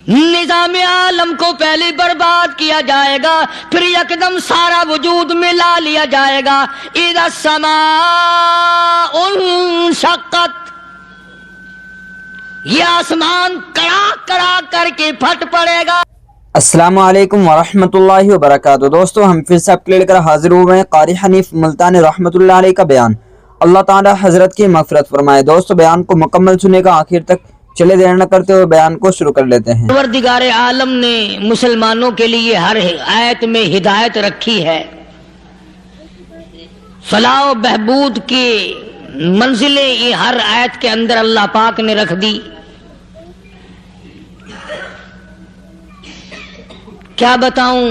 نظام عالم کو پہلے برباد کیا جائے گا، پھر یکدم سارا وجود ملا لیا جائے گا۔ اذا السماء انشقت، یہ آسمان کڑاک کڑاک کر کے پھٹ پڑے گا۔ السلام علیکم ورحمۃ اللہ وبرکاتہ۔ دوستو ہم پھر سے آپ کے لے کر حاضر ہوئے ہیں قاری حنیف ملتانی رحمۃ اللہ علیہ کا بیان۔ اللہ تعالی حضرت کی مغفرت فرمائے۔ دوستو بیان کو مکمل سنے گا، آخر تک چلے دیر نہ کرتے ہوئے بیان کو شروع کر لیتے ہیں۔ پروردگار عالم نے مسلمانوں کے لیے ہر آیت میں ہدایت رکھی ہے، فلاح و بہبود کی منزلیں یہ ہر آیت کے اندر اللہ پاک نے رکھ دی۔ کیا بتاؤں،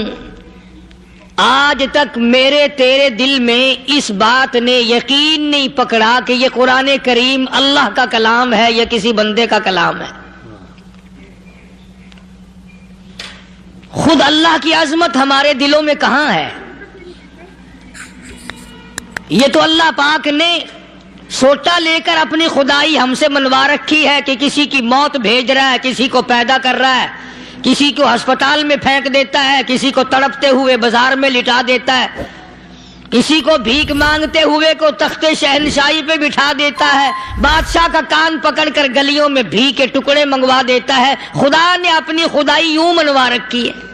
آج تک میرے تیرے دل میں اس بات نے یقین نہیں پکڑا کہ یہ قرآن کریم اللہ کا کلام ہے یا کسی بندے کا کلام ہے۔ خود اللہ کی عظمت ہمارے دلوں میں کہاں ہے؟ یہ تو اللہ پاک نے سوٹا لے کر اپنی خدائی ہم سے منوا رکھی ہے کہ کسی کی موت بھیج رہا ہے، کسی کو پیدا کر رہا ہے، کسی کو ہسپتال میں پھینک دیتا ہے، کسی کو تڑپتے ہوئے بازار میں لٹا دیتا ہے، کسی کو بھیک مانگتے ہوئے کو تخت شہنشاہی پہ بٹھا دیتا ہے، بادشاہ کا کان پکڑ کر گلیوں میں بھیک کے ٹکڑے منگوا دیتا ہے۔ خدا نے اپنی خدائی یوں منوا رکھی ہے۔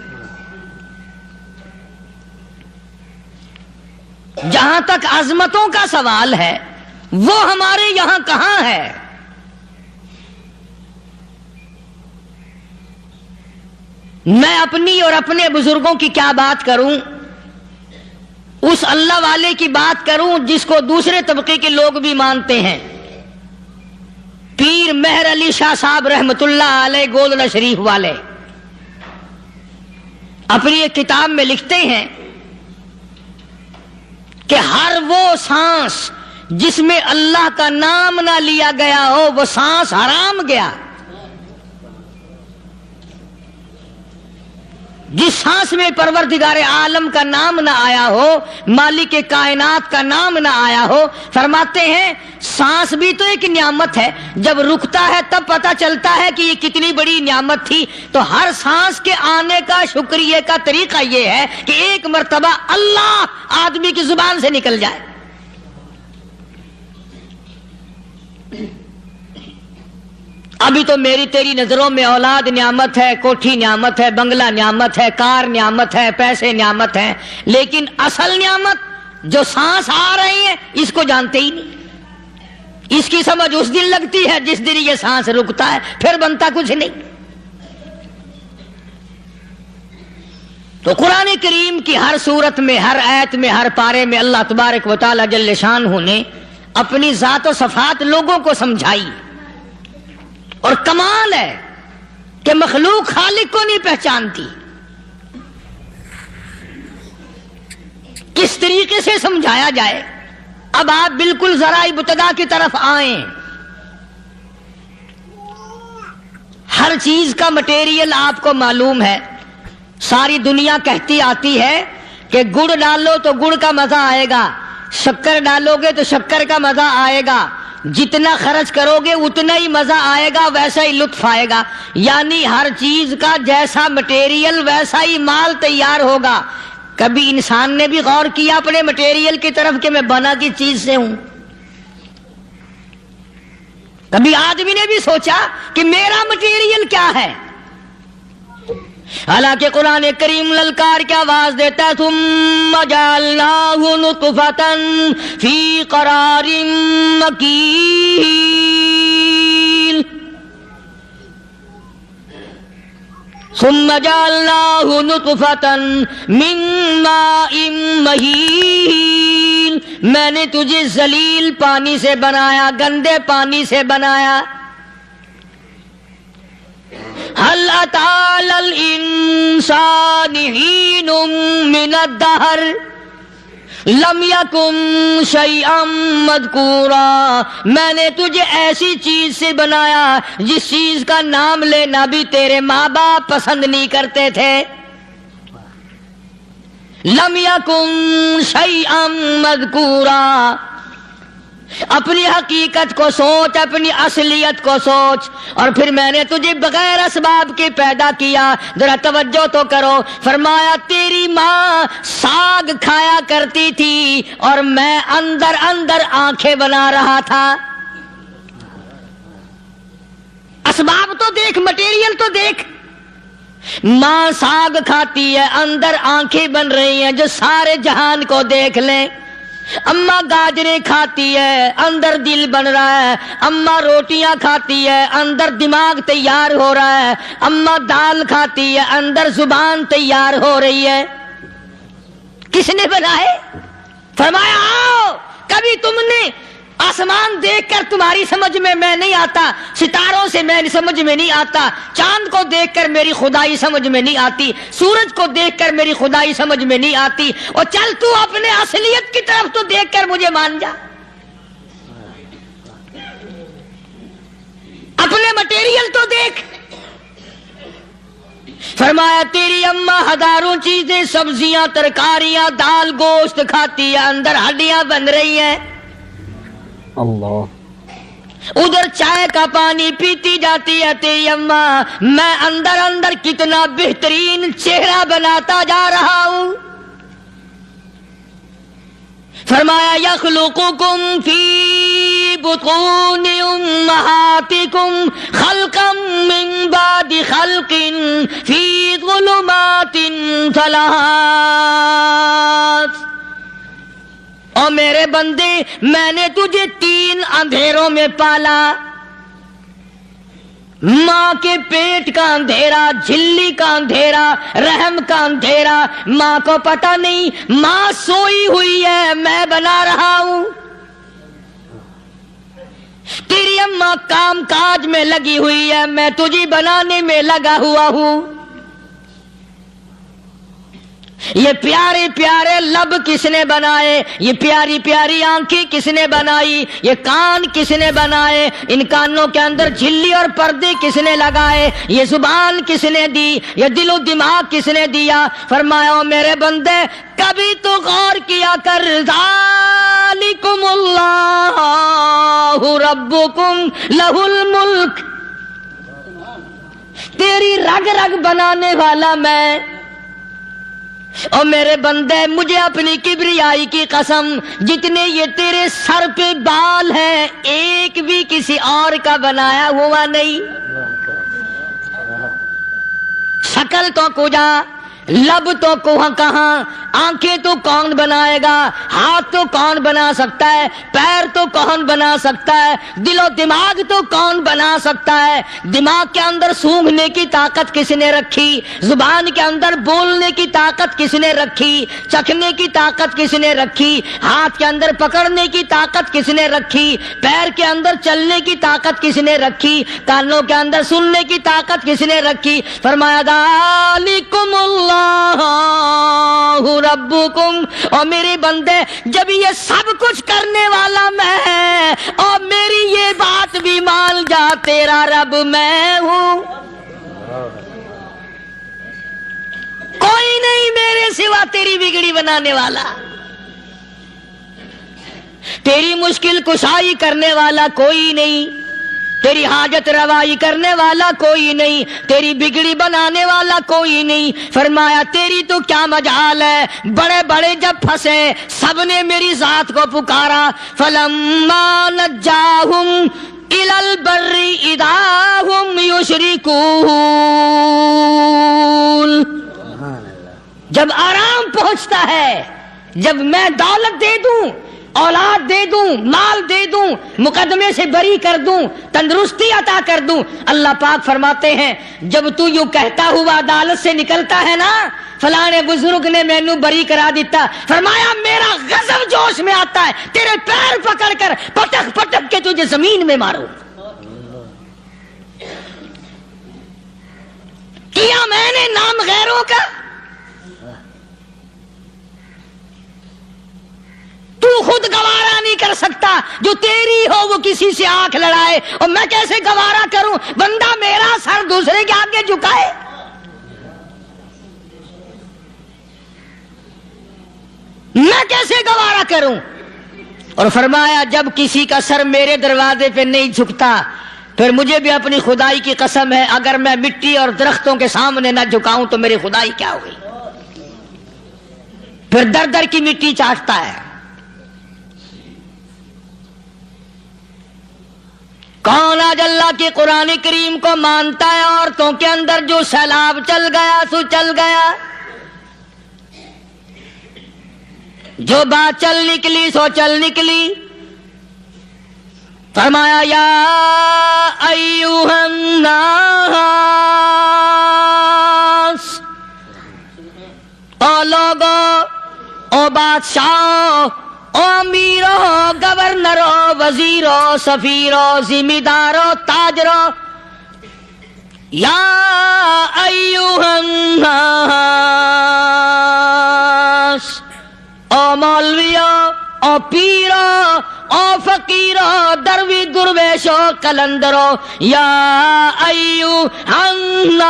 جہاں تک عظمتوں کا سوال ہے وہ ہمارے یہاں کہاں ہے؟ میں اپنی اور اپنے بزرگوں کی کیا بات کروں، اس اللہ والے کی بات کروں جس کو دوسرے طبقے کے لوگ بھی مانتے ہیں۔ پیر مہر علی شاہ صاحب رحمت اللہ علیہ گولڈا شریف والے اپنی ایک کتاب میں لکھتے ہیں کہ ہر وہ سانس جس میں اللہ کا نام نہ لیا گیا ہو وہ سانس حرام گیا۔ جس سانس میں پروردگار عالم کا نام نہ آیا ہو، مالک کائنات کا نام نہ آیا ہو، فرماتے ہیں سانس بھی تو ایک نعمت ہے، جب رکتا ہے تب پتہ چلتا ہے کہ یہ کتنی بڑی نعمت تھی۔ تو ہر سانس کے آنے کا شکریہ کا طریقہ یہ ہے کہ ایک مرتبہ اللہ آدمی کی زبان سے نکل جائے۔ ابھی تو میری تیری نظروں میں اولاد نعمت ہے، کوٹھی نعمت ہے، بنگلہ نعمت ہے، کار نعمت ہے، پیسے نعمت ہیں، لیکن اصل نعمت جو سانس آ رہی ہے اس کو جانتے ہی نہیں۔ اس کی سمجھ اس دن لگتی ہے جس دن یہ سانس رکتا ہے، پھر بنتا کچھ نہیں۔ تو قرآن کریم کی ہر صورت میں، ہر آیت میں، ہر پارے میں اللہ تبارک و تعالی جل شانہ نے اپنی ذات و صفات لوگوں کو سمجھائی۔ اور کمال ہے کہ مخلوق خالق کو نہیں پہچانتی۔ کس طریقے سے سمجھایا جائے؟ اب آپ بالکل ذرا ابتدا کی طرف آئیں۔ ہر چیز کا مٹیریل آپ کو معلوم ہے۔ ساری دنیا کہتی آتی ہے کہ گڑ ڈالو تو گڑ کا مزہ آئے گا، شکر ڈالو گے تو شکر کا مزہ آئے گا، جتنا خرچ کرو گے اتنا ہی مزہ آئے گا، ویسا ہی لطف آئے گا۔ یعنی ہر چیز کا جیسا مٹیریل ویسا ہی مال تیار ہوگا۔ کبھی انسان نے بھی غور کیا اپنے مٹیریل کی طرف کہ میں بنا کس چیز سے ہوں؟ کبھی آدمی نے بھی سوچا کہ میرا مٹیریل کیا ہے؟ حالانکہ قرآن کریم للکار کی آواز دیتا ہے ثم جعلناہ نطفۃ فی قرار مکین، ثم جعلناہ نطفۃ من ماء مہین، میں نے تجھے ذلیل پانی سے بنایا، گندے پانی سے بنایا۔ هل أتى على الإنسان حين من الدهر لم يكن شيئا مذكورا، میں نے تجھے ایسی چیز سے بنایا جس چیز کا نام لینا بھی تیرے ماں باپ پسند نہیں کرتے تھے۔ لم يكن شيئا مذكورا، اپنی حقیقت کو سوچ، اپنی اصلیت کو سوچ. اور پھر میں نے تجھے بغیر اسباب کے پیدا کیا. ذرا توجہ تو کرو. فرمایا تیری ماں ساگ کھایا کرتی تھی اور میں اندر اندر آنکھیں بنا رہا تھا. اسباب تو دیکھ، مٹیریل تو دیکھ. ماں ساگ کھاتی ہے، اندر آنکھیں بن رہی ہیں جو سارے جہان کو دیکھ لیں. اماں گاجریں کھاتی ہے، اندر دل بن رہا ہے. اماں روٹیاں کھاتی ہے، اندر دماغ تیار ہو رہا ہے. اماں دال کھاتی ہے، اندر زبان تیار ہو رہی ہے. کس نے بنائے؟ فرمایا آؤ. کبھی تم نے آسمان دیکھ کر تمہاری سمجھ میں نہیں آتا، ستاروں سے میں سمجھ میں نہیں آتا، چاند کو دیکھ کر میری خدائی سمجھ میں نہیں آتی، سورج کو دیکھ کر میری خدائی سمجھ میں نہیں آتی. اور چل تو اپنے اصلیت کی طرف تو دیکھ کر مجھے مان جا. اپنے مٹیریل تو دیکھ. فرمایا تیری اماں ہزاروں چیزیں، سبزیاں، ترکاریاں، دال، گوشت کھاتی ہے، اندر ہڈیاں بن رہی ہیں. اللہ. ادھر چائے کا پانی پیتی جاتی ہے تیری اماں، میں اندر اندر کتنا بہترین چہرہ بناتا جا رہا ہوں. فرمایا یخلقکم فی بطون امہاتکم خلقا من بعد خلق فی ظلمات ثلاث. اور میرے بندے میں نے تجھے 3 اندھیروں میں پالا. ماں کے پیٹ کا اندھیرا، جھلی کا اندھیرا، رحم کا اندھیرا. ماں کو پتہ نہیں ماں سوئی ہوئی ہے، میں بنا رہا ہوں. تیری اماں کام کاج میں لگی ہوئی ہے، میں تجھے بنانے میں لگا ہوا ہوں. یہ پیارے پیارے لب کس نے بنائے؟ یہ پیاری پیاری آنکھیں کس نے بنائی؟ یہ کان کس نے بنائے؟ ان کانوں کے اندر جھلی اور پردے کس نے لگائے؟ یہ زبان کس نے دی؟ یہ دل و دماغ کس نے دیا؟ فرمایا میرے بندے کبھی تو غور کیا کر. ذالکم اللہ ربکم لہ الملک. تیری رگ رگ بنانے والا میں. اور میرے بندے مجھے اپنی کبریائی کی قسم، جتنے یہ تیرے سر پہ بال ہیں ایک بھی کسی اور کا بنایا ہوا نہیں. شکل تو کجا، لب تو کہاں، آنکھیں تو کون بنائے گا، ہاتھ تو کون بنا سکتا ہے، پیر تو کون بنا سکتا ہے، دل و دماغ تو کون بنا سکتا ہے. دماغ کے اندر سونگھنے کی طاقت کس نے رکھی؟ زبان کے اندر بولنے کی طاقت کس نے رکھی؟ چکھنے کی طاقت کس نے رکھی؟ ہاتھ کے اندر پکڑنے کی طاقت کس نے رکھی؟ پیر کے اندر چلنے کی طاقت کس نے رکھی؟ کانوں کے اندر سننے کی طاقت کس نے رکھی؟ فرمایا ذالکم اللہ ربکم. اور میرے بندے جب یہ سب کچھ کرنے والا میں اور میری یہ بات بھی مان جا تیرا رب میں ہوں. کوئی نہیں میرے سوا تیری بگڑی بنانے والا، تیری مشکل کشائی کرنے والا کوئی نہیں، تیری حاجت روائی کرنے والا کوئی نہیں، تیری بگڑی بنانے والا کوئی نہیں. فرمایا تیری تو کیا مجال ہے. بڑے بڑے جب پھنسے سب نے میری ذات کو پکارا. فلما نجاہم الی البر اذا ہم یشرکون. جب آرام پہنچتا ہے، جب میں دولت دے دوں، اولاد دے دوں، مال دے دوں، مقدمے سے بری کر دوں، تندرستی عطا کر دوں، اللہ پاک فرماتے ہیں جب تو یوں کہتا ہوا عدالت سے نکلتا ہے نا فلانے بزرگ نے مینوں بری کرا دیتا، فرمایا میرا غضب جوش میں آتا ہے تیرے پیر پکڑ کر پٹک پٹک کے تجھے زمین میں ماروں. کیا میں نے نام غیروں کا؟ تو خود گوارا نہیں کر سکتا، جو تیری ہو وہ کسی سے آنکھ لڑائے، اور میں کیسے گوارا کروں بندہ میرا سر دوسرے کے آگے جھکائے؟ میں کیسے گوارا کروں؟ اور فرمایا جب کسی کا سر میرے دروازے پہ نہیں جھکتا پھر مجھے بھی اپنی خدائی کی قسم ہے اگر میں مٹی اور درختوں کے سامنے نہ جھکاؤں تو میری خدائی کیا ہوئی؟ پھر در در کی مٹی چاٹتا ہے۔ کون آج اللہ کی قرآن کریم کو مانتا ہے؟ عورتوں کے اندر جو سیلاب چل گیا سو چل گیا، جو بات چل نکلی سو چل نکلی۔ فرمایا یا ایھا الناس، او لوگو، او بادشاہ، او امیرو، گورنرو، وزیرو، سفیرو، ذمہ دارو، تاجرو، یا ایھا الناس، او مولویو، او پیرو، او فقیرو، دروی درویشو، کلندرو، یا ایھا الناس،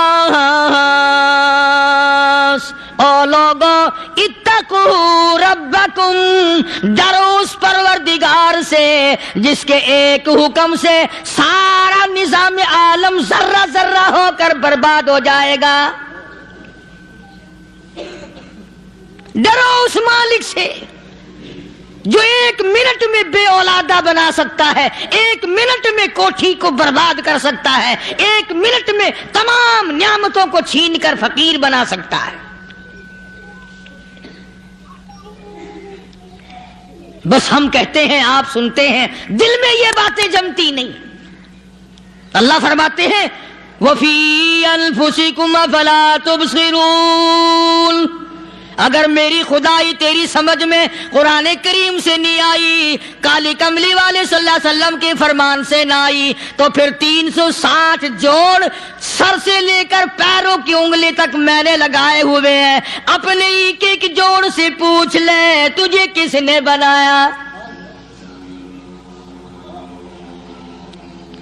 او لوگو، اتقوا ربکم، ڈرو اس پروردگار سے جس کے ایک حکم سے سارا نظام عالم ذرہ ذرہ ہو کر برباد ہو جائے گا۔ ڈرو اس مالک سے جو ایک منٹ میں بے اولادہ بنا سکتا ہے، ایک منٹ میں کوٹھی کو برباد کر سکتا ہے، ایک منٹ میں تمام نعمتوں کو چھین کر فقیر بنا سکتا ہے۔ بس ہم کہتے ہیں، آپ سنتے ہیں، دل میں یہ باتیں جمتی نہیں۔ اللہ فرماتے ہیں وَفِي أَنفُسِكُمْ أَفَلَا تُبْصِرُونَ، اگر میری خدائی تیری سمجھ میں قرآن کریم سے نہیں آئی، کالی کملی والے صلی اللہ علیہ وسلم کے فرمان سے نہ آئی، تو پھر 360 جوڑ سر سے لے کر پیروں کی انگلی تک میں نے لگائے ہوئے ہیں۔ اپنے ایک ایک جوڑ سے پوچھ لے تجھے کس نے بنایا؟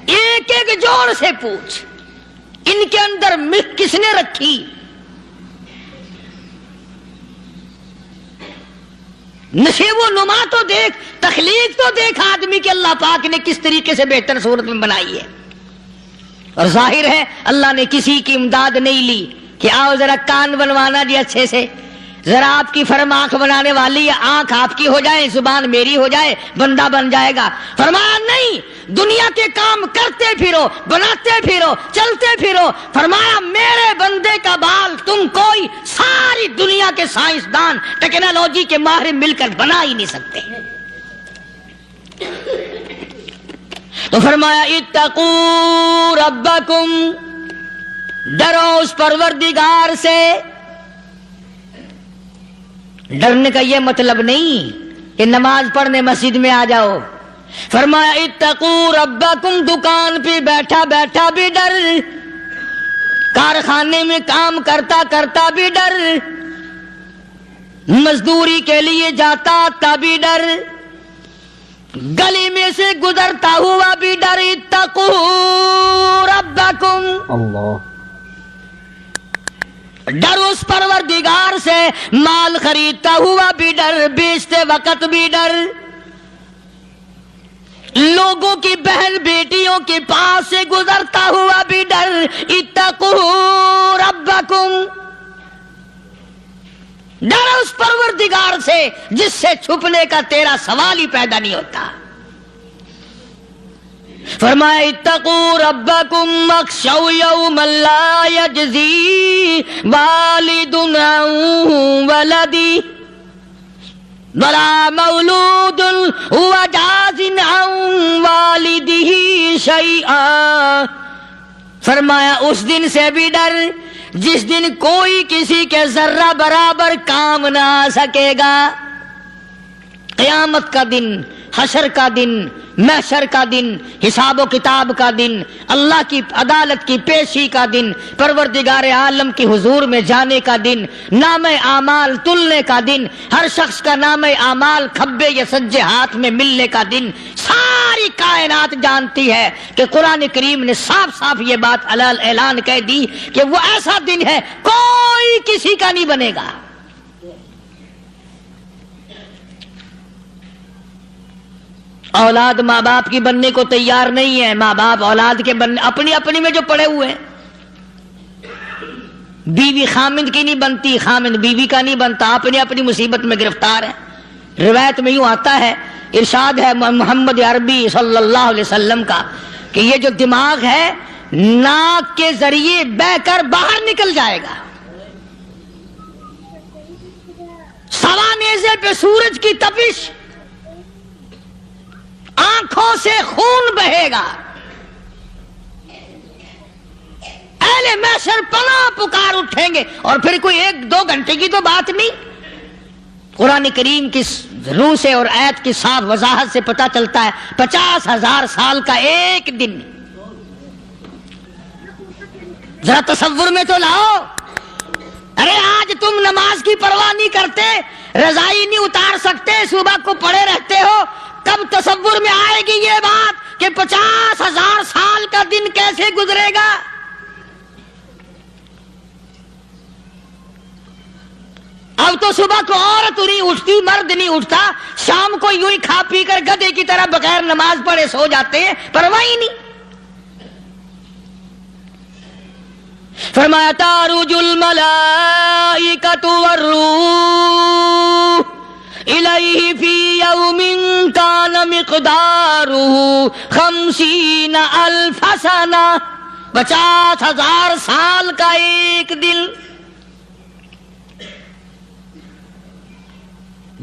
ایک ایک جوڑ سے پوچھ، ان کے اندر ملک کس نے رکھی؟ نشے و نما تو دیکھ، تخلیق تو دیکھ آدمی کے اللہ پاک نے کس طریقے سے بہتر صورت میں بنائی ہے۔ اور ظاہر ہے اللہ نے کسی کی امداد نہیں لی کہ آؤ ذرا کان بنوانا جی اچھے سے، ذرا آپ کی فرم آنکھ بنانے والی ہے، آنکھ آپ کی ہو جائے، زبان میری ہو جائے، بندہ بن جائے گا۔ فرمایا نہیں، دنیا کے کام کرتے پھرو، بناتے پھرو، چلتے پھرو۔ فرمایا میرے بندے کا بال تم کوئی ساری دنیا کے سائنسدان ٹیکنالوجی کے ماہر مل کر بنا ہی نہیں سکتے۔ تو فرمایا اتقوا ربکم، ڈرو اس پروردگار سے۔ ڈرنے کا یہ مطلب نہیں کہ نماز پڑھنے مسجد میں آ جاؤ۔ فرمایا اتقوا ربکم، دکان پہ بیٹھا بیٹھا بھی ڈر، کارخانے میں کام کرتا کرتا بھی ڈر، مزدوری کے لیے جاتا تبھی ڈر، گلی میں سے گزرتا ہوا بھی ڈر۔ اتقوا ربکم، اللہ، ڈر اس پروردگار سے، مال خریدتا ہوا بھی ڈر، بیچتے وقت بھی ڈر، لوگوں کی بہن بیٹیوں کے پاس سے گزرتا ہوا بھی ڈر۔ اتقوا ربکم، ڈر اس پروردگار سے جس سے چھپنے کا تیرا سوال ہی پیدا نہیں ہوتا۔ فرمایا اتقوا ربکم واخشوا یوما لا یجزی والد عن ولدہ ولا مولود هو جاز عن والدہ شیئا۔ فرمایا اس دن سے بھی ڈر جس دن کوئی کسی کے ذرہ برابر کام نہ آ سکے گا۔ قیامت کا دن، حشر کا دن، محشر کا دن، حساب و کتاب کا دن، اللہ کی عدالت کی پیشی کا دن، پروردگار عالم کی حضور میں جانے کا دن، نام اعمال تلنے کا دن، ہر شخص کا نام اعمال کھبے یا سجے ہاتھ میں ملنے کا دن۔ ساری کائنات جانتی ہے کہ قرآن کریم نے صاف صاف یہ بات اعلان کہہ دی کہ وہ ایسا دن ہے کوئی کسی کا نہیں بنے گا۔ اولاد ماں باپ کی بننے کو تیار نہیں ہے، ماں باپ اولاد کے بننے اپنی اپنی میں جو پڑے ہوئے ہیں. بیوی خامند کی نہیں بنتی، خامند بیوی کا نہیں بنتا، اپنی اپنی مصیبت میں گرفتار ہے. روایت میں یوں آتا ہے، ارشاد ہے محمد عربی صلی اللہ علیہ وسلم کا کہ یہ جو دماغ ہے ناک کے ذریعے بہہ کر باہر نکل جائے گا. سوا نیزے پہ سورج کی تپش، آنکھوں سے خون بہے گا. اہل محشر پناہ پکار اٹھیں گے، اور پھر کوئی 1-2 گھنٹے کی تو بات نہیں. قرآن کریم کی روح سے اور آیت کی صاف وضاحت سے پتہ چلتا ہے 50,000 سال کا ایک دن. ذرا تصور میں تو لاؤ. ارے آج تم نماز کی پرواہ نہیں کرتے، رضائی نہیں اتار سکتے، صبح کو پڑے رہتے ہو، کب تصور میں آئے گی یہ بات کہ 50,000 سال کا دن کیسے گزرے گا؟ اب تو صبح کو عورت نہیں اٹھتی، مرد نہیں اٹھتا، شام کو یوں ہی کھا پی کر گدھے کی طرح بغیر نماز پڑھے سو جاتے ہیں، پرواہ ہی نہیں. فرمایا تعرج الملائکۃ والروح الیہ فی یوم کان مقدارہ 50,000 سنہ. 50,000 سال کا ایک دن.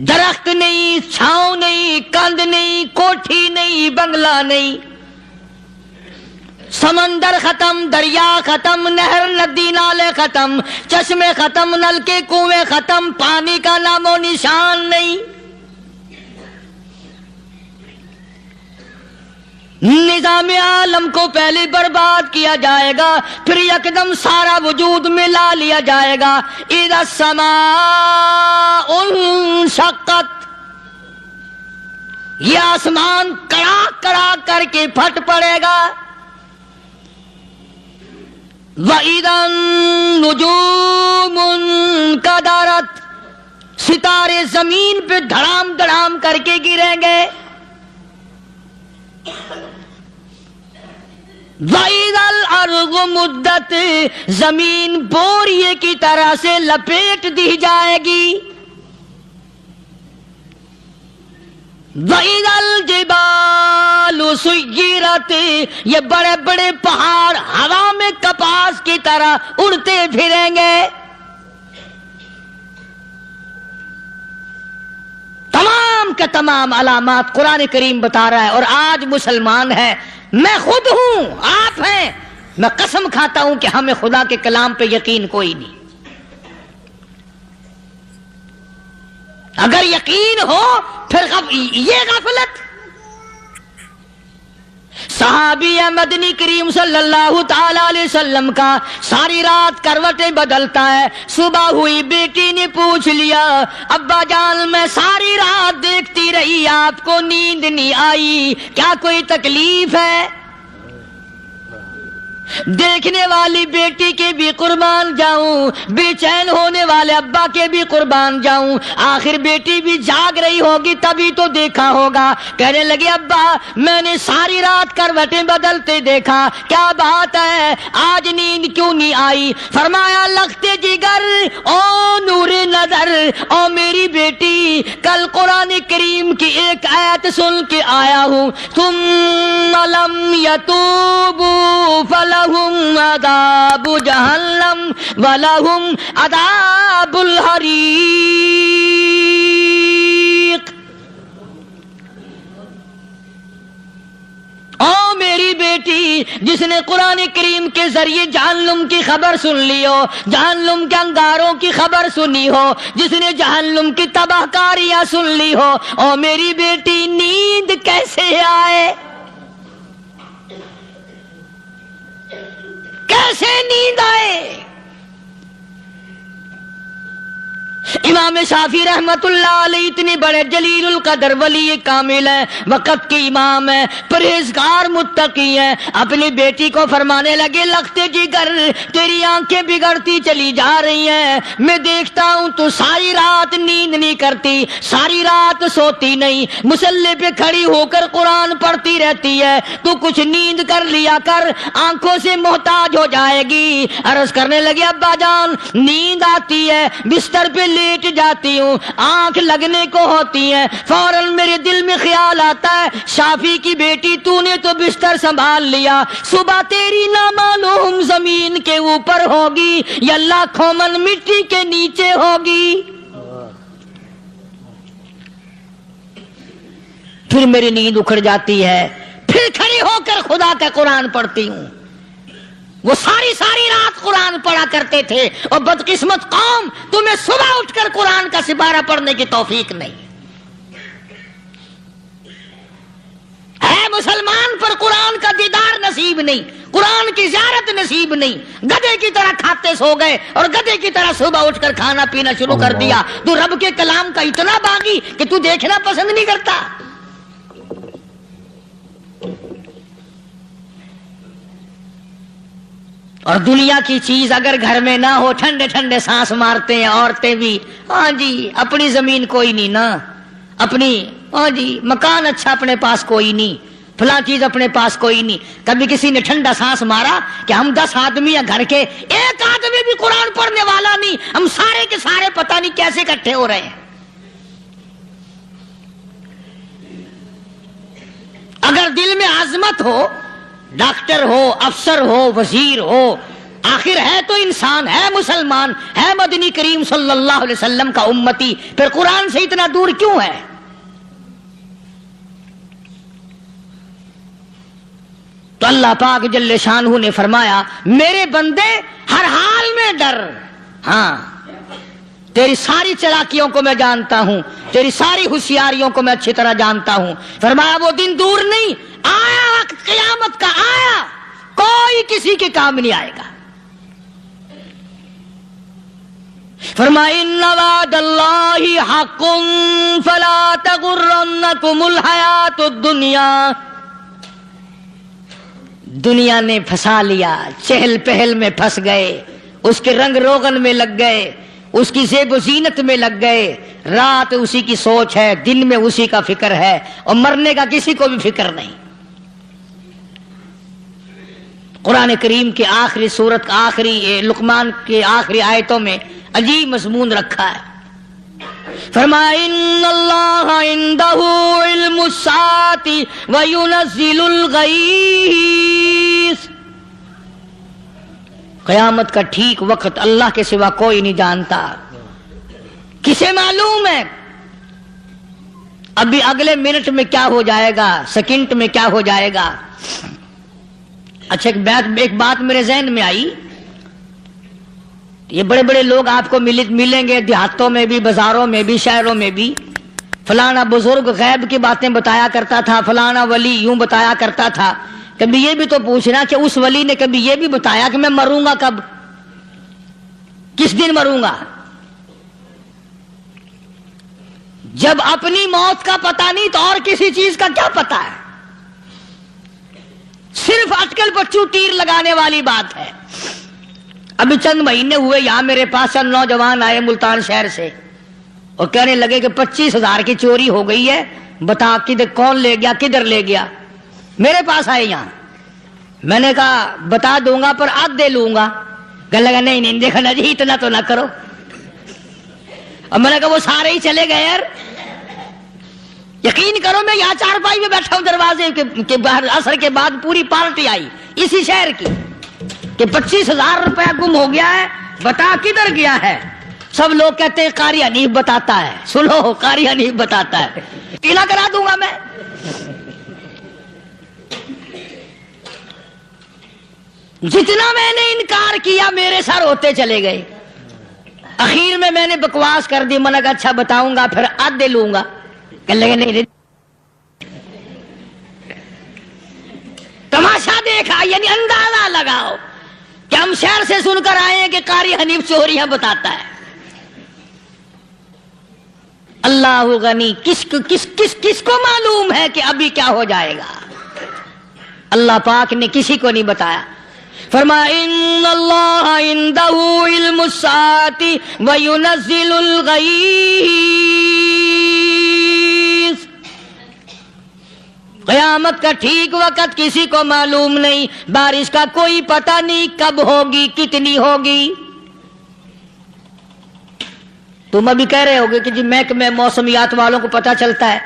درخت نہیں، چھاؤں نہیں، کند نہیں، کوٹھی نہیں، بنگلہ نہیں، سمندر ختم، دریا ختم، نہر ندی نالے ختم، چشمے ختم، نلکے کنویں ختم، پانی کا نام و نشان نہیں. نظام عالم کو پہلے برباد کیا جائے گا، پھر یکدم سارا وجود ملا لیا جائے گا. اذا السماء انشقت، یہ آسمان کڑاک کڑاک کر کے پھٹ پڑے گا. وَإِذَا النُّجُومُ انْكَدَرَتْ، ستارے زمین پہ دھڑام دھڑام کر کے گریں گے. وَإِذَا الْأَرْضُ مُدَّتْ، زمین بوریے کی طرح سے لپیٹ دی جائے گی. وَإِذَا الْجِبَالُ سُيِّرَتْ، یہ بڑے بڑے پہاڑ ہوا میں کپاس کی طرح اڑتے پھریں گے. تمام کے تمام علامات قرآن کریم بتا رہا ہے. اور آج مسلمان ہے، میں خود ہوں، آپ ہیں، میں قسم کھاتا ہوں کہ ہمیں خدا کے کلام پہ یقین کوئی نہیں. اگر یقین ہو پھر یہ غفلت. صحابی مدنی کریم صلی اللہ تعالی علیہ وسلم کا ساری رات کروٹیں بدلتا ہے. صبح ہوئی بیٹی نے پوچھ لیا، ابا جان میں ساری رات دیکھتی رہی، آپ کو نیند نہیں آئی، کیا کوئی تکلیف ہے؟ دیکھنے والی بیٹی کے بھی قربان جاؤں، بے چین ہونے والے ابا کے بھی قربان جاؤں. آخر بیٹی بھی جاگ رہی ہوگی تبھی تو دیکھا ہوگا. کہنے لگے ابا میں نے ساری رات کروٹیں بدلتے دیکھا، کیا بات ہے، آج نیند کیوں نہیں آئی؟ فرمایا لختے جگر او نور نظر، او میری بیٹی کل قرآن کریم کی ایک آیت سن کے آیا ہوں، ثم لم یتوبوا فلہم عذاب جہنم ولہم عذاب الحریق. او میری بیٹی جس نے قرآن کریم کے ذریعے جہنم کی خبر سن لی ہو، جہنم کے انگاروں کی خبر سنی ہو، جس نے جہنم کی تباہ کاریاں سن لی ہو، او میری بیٹی نیند کیسے آئے؟ کیسے نیند آئے؟ امام شافعی رحمت اللہ علیہ اتنی بڑے جلیل القدر ولی کامل ہے، وقت کے امام ہے، پرہیزگار متقی ہے، اپنی بیٹی کو فرمانے لگے لختے جگر تیری آنکھیں بگڑتی چلی جا رہی ہیں، میں دیکھتا ہوں تو ساری رات نیند نہیں کرتی، ساری رات سوتی نہیں، مصلی پہ کھڑی ہو کر قرآن پڑھتی رہتی ہے، تو کچھ نیند کر لیا کر، آنکھوں سے محتاج ہو جائے گی۔ عرض کرنے لگے ابا جان نیند آتی ہے، بستر پہ لیٹ جاتی ہوں، آنکھ لگنے کو ہوتی ہے، فوراً میرے دل میں خیال آتا ہے شافی کی بیٹی تو نے تو بستر سنبھال لیا، صبح تیری نامعلوم زمین کے اوپر ہوگی یا لاکھوں من مٹی کے نیچے ہوگی۔ پھر میری نیند اکھڑ جاتی ہے، پھر کھڑی ہو کر خدا کا قرآن پڑھتی ہوں۔ وہ ساری رات قرآن پڑھا کرتے تھے، اور بدقسمت قوم تمہیں صبح اٹھ کر قرآن کا سپارہ پڑھنے کی توفیق نہیں ہے۔ مسلمان پر قرآن کا دیدار نصیب نہیں، قرآن کی زیارت نصیب نہیں، گدھے کی طرح کھاتے سو گئے اور گدھے کی طرح صبح اٹھ کر کھانا پینا شروع کر دیا۔ تو رب کے کلام کا اتنا باغی کہ تو دیکھنا پسند نہیں کرتا۔ اور دنیا کی چیز اگر گھر میں نہ ہو، ٹھنڈے ٹھنڈے سانس مارتے ہیں عورتیں بھی، ہاں جی اپنی زمین کوئی نہیں نا، اپنی ہاں جی مکان اچھا اپنے پاس کوئی نہیں، فلاں چیز اپنے پاس کوئی نہیں۔ کبھی کسی نے ٹھنڈا سانس مارا کہ ہم 10 آدمی ہیں گھر کے، ایک آدمی بھی قرآن پڑھنے والا نہیں، ہم سارے کے سارے پتہ نہیں کیسے اکٹھے ہو رہے ہیں۔ اگر دل میں عظمت ہو، ڈاکٹر ہو، افسر ہو، وزیر ہو، آخر ہے تو انسان، ہے مسلمان، ہے مدنی کریم صلی اللہ علیہ وسلم کا امتی، پھر قرآن سے اتنا دور کیوں ہے؟ تو اللہ پاک جل شانہ نے فرمایا میرے بندے ہر حال میں ڈر، ہاں تیری ساری چلاکیوں کو میں جانتا ہوں، تیری ساری ہوشیاریوں کو میں اچھی طرح جانتا ہوں۔ فرمایا وہ دن دور نہیں، آیا وقت قیامت کا، آیا، کوئی کسی کے کام نہیں آئے گا۔ فرمایا ان وعد اللہ حق فلا تغرنکم الحیات الدنیا۔ دنیا نے پھنسا لیا، چہل پہل میں پھنس گئے، اس کے رنگ روغن میں لگ گئے، اس کی زیب و زینت میں لگ گئے، رات اسی کی سوچ ہے، دن میں اسی کا فکر ہے، اور مرنے کا کسی کو بھی فکر نہیں۔ قرآن کریم کے آخری سورت کا آخری لقمان کے آخری آیتوں میں عجیب مضمون رکھا ہے۔ فرمایا ان اللہ عندہ علم الساعۃ وینزل الغیث۔ قیامت کا ٹھیک وقت اللہ کے سوا کوئی نہیں جانتا۔ کسے معلوم ہے ابھی اگلے منٹ میں کیا ہو جائے گا، سیکنڈ میں کیا ہو جائے گا؟ اچھا ایک بات میرے ذہن میں آئی، یہ بڑے بڑے لوگ آپ کو ملیں گے دیہاتوں میں بھی، بازاروں میں بھی، شہروں میں بھی، فلانا بزرگ غیب کی باتیں بتایا کرتا تھا، فلانا ولی یوں بتایا کرتا تھا۔ کبھی یہ بھی تو پوچھنا کہ اس ولی نے کبھی یہ بھی بتایا کہ میں مروں گا کب، کس دن مروں گا؟ جب اپنی موت کا پتہ نہیں تو اور کسی چیز کا کیا پتہ ہے؟ صرف اٹکل پچو تیر لگانے والی بات ہے۔ ابھی چند مہینے ہوئے یہاں میرے پاس چند نوجوان آئے ملتان شہر سے اور کہنے لگے کہ 25,000 کی چوری ہو گئی ہے، بتا کدھر کون لے گیا، کدھر لے گیا؟ میرے پاس آئے یہاں، میں نے کہا بتا دوں گا پر آدھے لوں گا۔ کہنے لگا نہیں دیکھو نا جی اتنا تو نہ کرو۔ اور میں نے کہا وہ سارے ہی چلے گئے یار، یقین کرو میں یہاں چارپائی میں بیٹھا ہوں دروازے کے باہر، عصر کے بعد پوری پارٹی آئی اسی شہر کی کہ 25,000 روپیہ گم ہو گیا ہے، بتا کدھر گیا ہے؟ سب لوگ کہتے ہیں قاری حنیف بتاتا ہے، سنو قاری حنیف بتاتا ہے، ٹیلا کرا دوں گا میں۔ جتنا میں نے انکار کیا میرے سر ہوتے چلے گئے، اخیر میں نے بکواس کر دی، میں نے کہا اچھا بتاؤں گا پھر آدھے لوں گا۔ کہنے لگے نہیں تماشا دیکھا، یعنی اندازہ لگاؤ کہ ہم شہر سے سن کر آئے ہیں کہ قاری حنیف چوریاں بتاتا ہے۔ اللہ غنی، کس کو معلوم ہے کہ ابھی کیا ہو جائے گا؟ اللہ پاک نے کسی کو نہیں بتایا۔ فرمایا ان اللہ عندہ علم الساعۃ وینزل الغیث، قیامت کا ٹھیک وقت کسی کو معلوم نہیں، بارش کا کوئی پتہ نہیں کب ہوگی، کتنی ہوگی۔ تم ابھی کہہ رہے ہوگے کہ جی محکمہ موسمیات والوں کو پتہ چلتا ہے،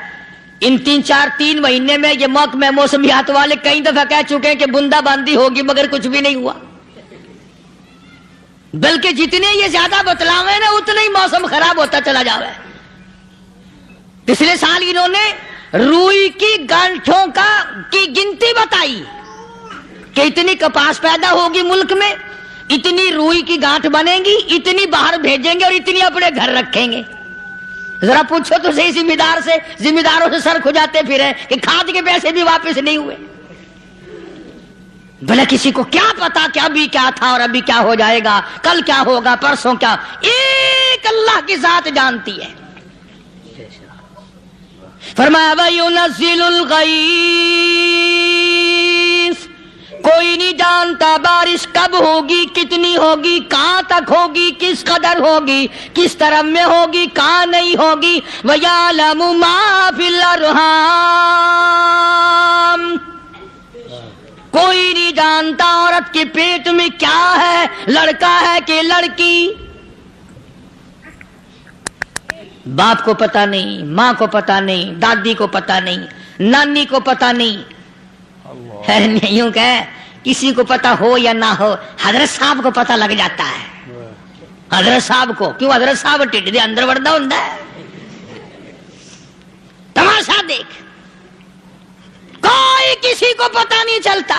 ان 3 مہینے میں یہ محکمہ موسمیات والے کئی دفعہ کہہ چکے ہیں کہ بندہ باندی ہوگی، مگر کچھ بھی نہیں ہوا، بلکہ جتنے یہ زیادہ بتلاوے نا اتنا ہی موسم خراب ہوتا چلا جاوے۔ پچھلے سال انہوں نے روئی کی گانٹھوں کی گنتی بتائی کہ اتنی کپاس پیدا ہوگی ملک میں، اتنی روئی کی گانٹھ بنے گی، اتنی باہر بھیجیں گے اور اتنی اپنے گھر رکھیں گے۔ ذرا پوچھو تو صحیح ذمہ داروں سے سر کھجاتے پھرے کہ کھاد کے پیسے بھی واپس نہیں ہوئے۔ بھلا کسی کو کیا پتا کہ ابھی کیا تھا اور ابھی کیا ہو جائے گا، کل کیا ہوگا، پرسوں کیا؟ ایک اللہ کی ذات جانتی ہے۔ فرمایا وَيُنَزِّلُ الْغَيْثَ، کوئی نہیں جانتا بارش کب ہوگی، کتنی ہوگی، کہاں تک ہوگی، کس قدر ہوگی، کس طرف میں ہوگی، کہاں نہیں ہوگی۔ وَيَعْلَمُ مَا فِي الْأَرْحَامِ، کوئی نہیں جانتا عورت کے پیٹ میں کیا ہے، لڑکا ہے کہ لڑکی۔ باپ کو پتہ نہیں، ماں کو پتہ نہیں، دادی کو پتہ نہیں، نانی کو پتہ نہیں، یوں کہ کسی کو پتہ ہو یا نہ ہو، حضرت صاحب کو پتہ لگ جاتا ہے۔ حضرت صاحب کو کیوں؟ حضرت صاحب ٹھڈ دے اندر وڑدا ہوندا ہے۔ تماشا دیکھ، کوئی کسی کو پتہ نہیں چلتا،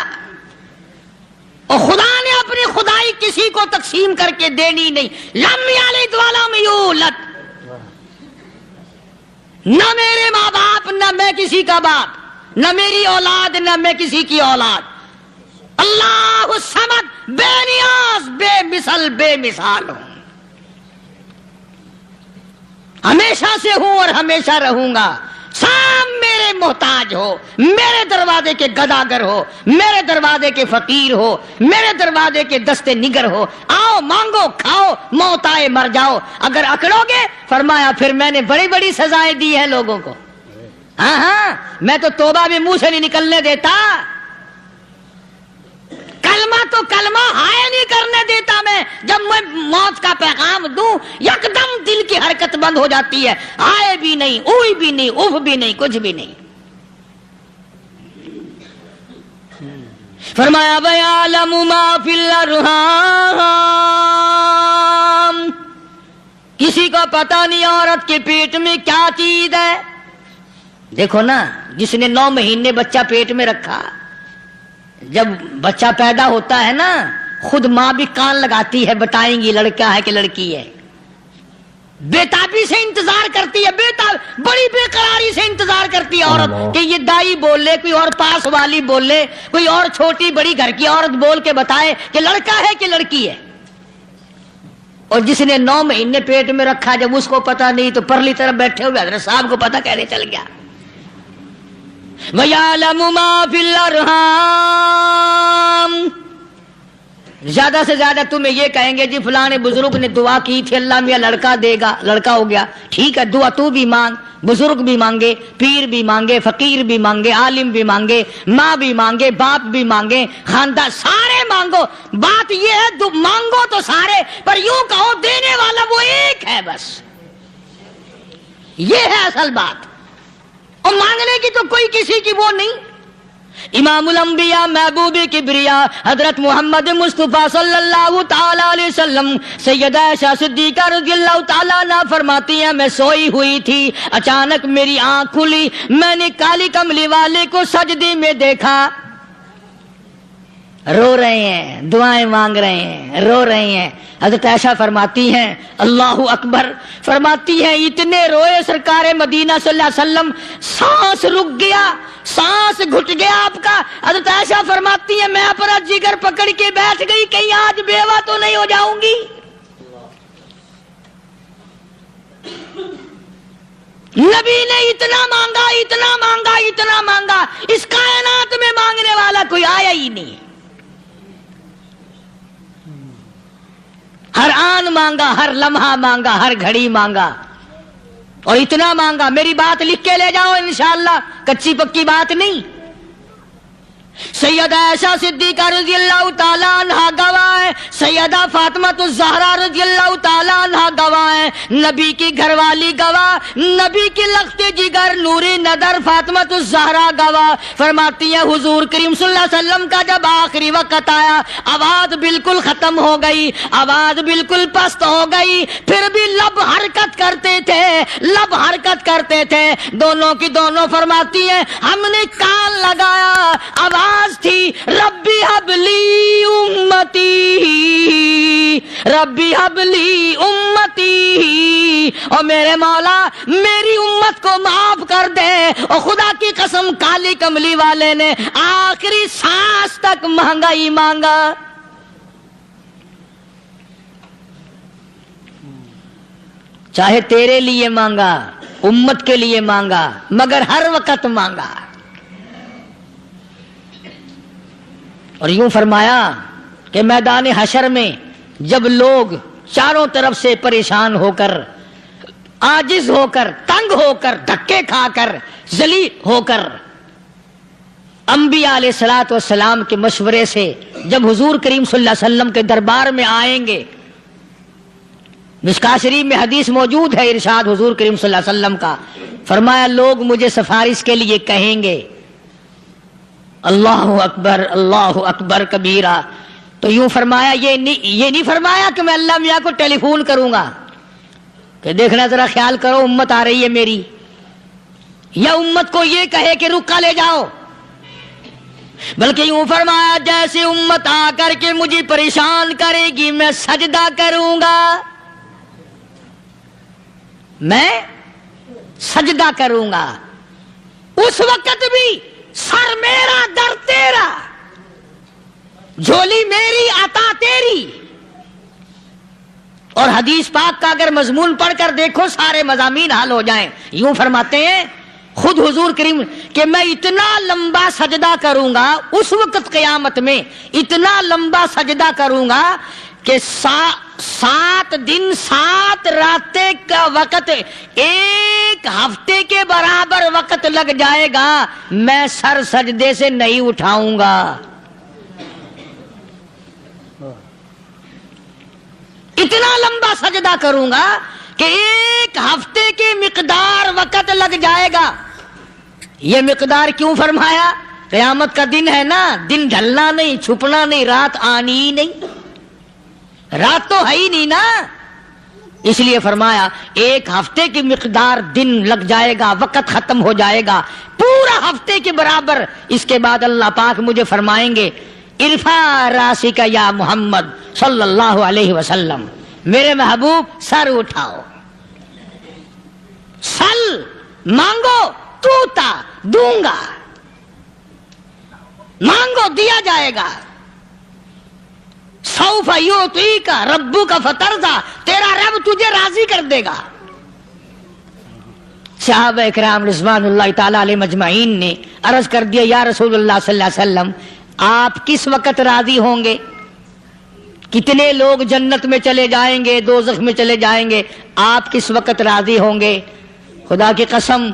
اور خدا نے اپنی خدائی کسی کو تقسیم کر کے دینی نہیں۔ لم یلد ولم یولد، نہ میرے ماں باپ، نہ میں کسی کا باپ، نہ میری اولاد، نہ میں کسی کی اولاد۔ اللہ الصمد، بے نیاز، بے مثل، بے مثال ہوں، ہمیشہ سے ہوں اور ہمیشہ رہوں گا۔ سام میرے محتاج ہو، میرے دروازے کے گداگر ہو، میرے دروازے کے فقیر ہو، میرے دروازے کے دستے نگر ہو، آؤ مانگو کھاؤ، موت آئے مر جاؤ۔ اگر اکڑو گے، فرمایا پھر میں نے بڑی بڑی سزائیں دی ہیں لوگوں کو۔ ہاں میں تو توبہ بھی منہ سے نہیں نکلنے دیتا، کلمہ تو کلمہ ہائے نہیں کرنے دیتا میں۔ جب میں موت کا پیغام دوں یکدم دل کی حرکت بند ہو جاتی ہے، آئے بھی نہیں، اوئی بھی نہیں، اف بھی نہیں، کچھ بھی نہیں۔ فرمایا وَيَعْلَمُ مَا فِي الْأَرْحَامِ، کسی کو پتہ نہیں عورت کے پیٹ میں کیا چیز ہے۔ دیکھو نا، جس نے 9 مہینے بچہ پیٹ میں رکھا، جب بچہ پیدا ہوتا ہے نا، خود ماں بھی کان لگاتی ہے، بتائیں گی لڑکا ہے کہ لڑکی ہے۔ بےتابی سے انتظار کرتی ہے، بڑی بے قراری سے انتظار کرتی ہے عورت کہ یہ دائی بولے، کوئی اور پاس والی بولے، کوئی اور چھوٹی بڑی گھر کی عورت بول کے بتائے کہ لڑکا ہے کہ لڑکی ہے۔ اور جس نے 9 مہینے پیٹ میں رکھا، جب اس کو پتا نہیں تو پرلی طرف بیٹھے ہوئے حضرت صاحب کو پتا کیسے چل گیا؟ وَيَعْلَمُ مَا فِي الْأَرْحَامِ، زیادہ سے زیادہ تمہیں یہ کہیں گے جی فلاں بزرگ نے دعا کی تھی، اللہ میاں لڑکا دے گا، لڑکا ہو گیا، ٹھیک ہے، دعا تو بھی مانگ، بزرگ بھی مانگے، پیر بھی مانگے، فقیر بھی مانگے، عالم بھی مانگے، ماں بھی مانگے، باپ بھی مانگے، خاندان سارے مانگو۔ بات یہ ہے مانگو تو سارے، پر یوں کہو دینے والا وہ ایک ہے بس، یہ ہے اصل بات۔ اور مانگنے کی تو کوئی کسی کی وہ نہیں۔ امام الانبیاء محبوب کبریا حضرت محمد مصطفیٰ صلی اللہ تعالی علیہ وسلم سیدہ عائشہ صدیقہ رضی اللہ تعالی عنہا فرماتی ہیں میں سوئی ہوئی تھی، اچانک میری آنکھ کھلی، میں نے کالی کملی والے کو سجدے میں دیکھا، رو رہے ہیں، دعائیں مانگ رہے ہیں، رو رہے ہیں۔ حضرت عائشہ فرماتی ہیں اللہ اکبر، فرماتی ہیں اتنے روئے سرکار مدینہ صلی اللہ علیہ وسلم، سانس رک گیا، سانس گھٹ گیا آپ کا۔ حضرت عائشہ فرماتی ہیں میں اپنا جگر پکڑ کے بیٹھ گئی، کہیں آج بیوہ تو نہیں ہو جاؤں گی۔ نبی نے اتنا مانگا اتنا مانگا اتنا مانگا، اس کائنات میں مانگنے والا کوئی آیا ہی نہیں۔ ہر آن مانگا، ہر لمحہ مانگا، ہر گھڑی مانگا، اور اتنا مانگا۔ میری بات لکھ کے لے جاؤ انشاءاللہ، کچی پکی بات نہیں۔ سیدہ عائشہ صدیقہ رضی اللہ تعالیٰ عنہ گواہ ہے، سیدہ فاطمہ الزہرا رضی اللہ تعالیٰ عنہ گواہ ہے، نبی کی گھر والی گواہ، نبی کی لخت جگر نوری نظر فاطمہ الزہرا گواہ، فرماتی ہیں حضور کریم صلی اللہ علیہ وسلم کا جب آخری وقت آیا، آواز بالکل ختم ہو گئی، آواز بالکل پست ہو گئی، پھر بھی لب حرکت کرتے تھے، لب حرکت کرتے تھے، دونوں کی دونوں فرماتی ہیں ہم نے کان لگایا، آواز تھی ربی حبلی امتی، ربی حبلی امتی، اور میرے مولا میری امت کو معاف کر دے۔ اور خدا کی قسم کالی کملی والے نے آخری سانس تک مانگا ہی مانگا۔ چاہے تیرے لیے مانگا، امت کے لیے مانگا، مگر ہر وقت مانگا۔ اور یوں فرمایا کہ میدان حشر میں جب لوگ چاروں طرف سے پریشان ہو کر، عاجز ہو کر، تنگ ہو کر، دھکے کھا کر، ذلیل ہو کر، انبیاء علیہ الصلوۃ والسلام کے مشورے سے جب حضور کریم صلی اللہ علیہ وسلم کے دربار میں آئیں گے، مشکاۃ شریف میں حدیث موجود ہے، ارشاد حضور کریم صلی اللہ علیہ وسلم کا، فرمایا لوگ مجھے سفارش کے لیے کہیں گے اللہ اکبر کبیرہ، تو یوں فرمایا یہ نہیں فرمایا کہ میں اللہ میاں کو ٹیلی فون کروں گا کہ دیکھنا ذرا خیال کرو امت آ رہی ہے میری، یا امت کو یہ کہے کہ رکا لے جاؤ، بلکہ یوں فرمایا جیسے امت آ کر کے مجھے پریشان کرے گی میں سجدہ کروں گا، میں سجدہ کروں گا، اس وقت بھی سر میرا در تیرا، جھولی میری عطا تیری۔ اور حدیث پاک کا اگر مضمون پڑھ کر دیکھو سارے مضامین حل ہو جائیں۔ یوں فرماتے ہیں خود حضور کریم کہ میں اتنا لمبا سجدہ کروں گا اس وقت قیامت میں، اتنا لمبا سجدہ کروں گا کہ 7 دن 7 راتیں کا وقت 1 ہفتے کے برابر وقت لگ جائے گا، میں سر سجدے سے نہیں اٹھاؤں گا۔ اتنا لمبا سجدہ کروں گا کہ 1 ہفتے کی مقدار وقت لگ جائے گا۔ یہ مقدار کیوں فرمایا؟ قیامت کا دن ہے نا، دن ڈھلنا نہیں، چھپنا نہیں، رات آنی ہی نہیں، رات تو ہے ہی نہیں نا، اس لیے فرمایا 1 ہفتے کی مقدار دن لگ جائے گا، وقت ختم ہو جائے گا پورا ہفتے کے برابر۔ اس کے بعد اللہ پاک مجھے فرمائیں گے ارفع راسک یا محمد صلی اللہ علیہ وسلم، میرے محبوب سر اٹھاؤ، سل مانگو توتا دوں گا، مانگو دیا جائے گا، سوف یعطیک ربک فترضی، تیرا رب تجھے راضی کر دے گا۔ صحابہ اکرام رضوان اللہ تعالی علیہ مجمعین نے عرض کر دیا یا رسول اللہ صلی اللہ علیہ وسلم آپ کس وقت راضی ہوں گے؟ کتنے لوگ جنت میں چلے جائیں گے، دوزخ میں چلے جائیں گے، آپ کس وقت راضی ہوں گے؟ خدا کی قسم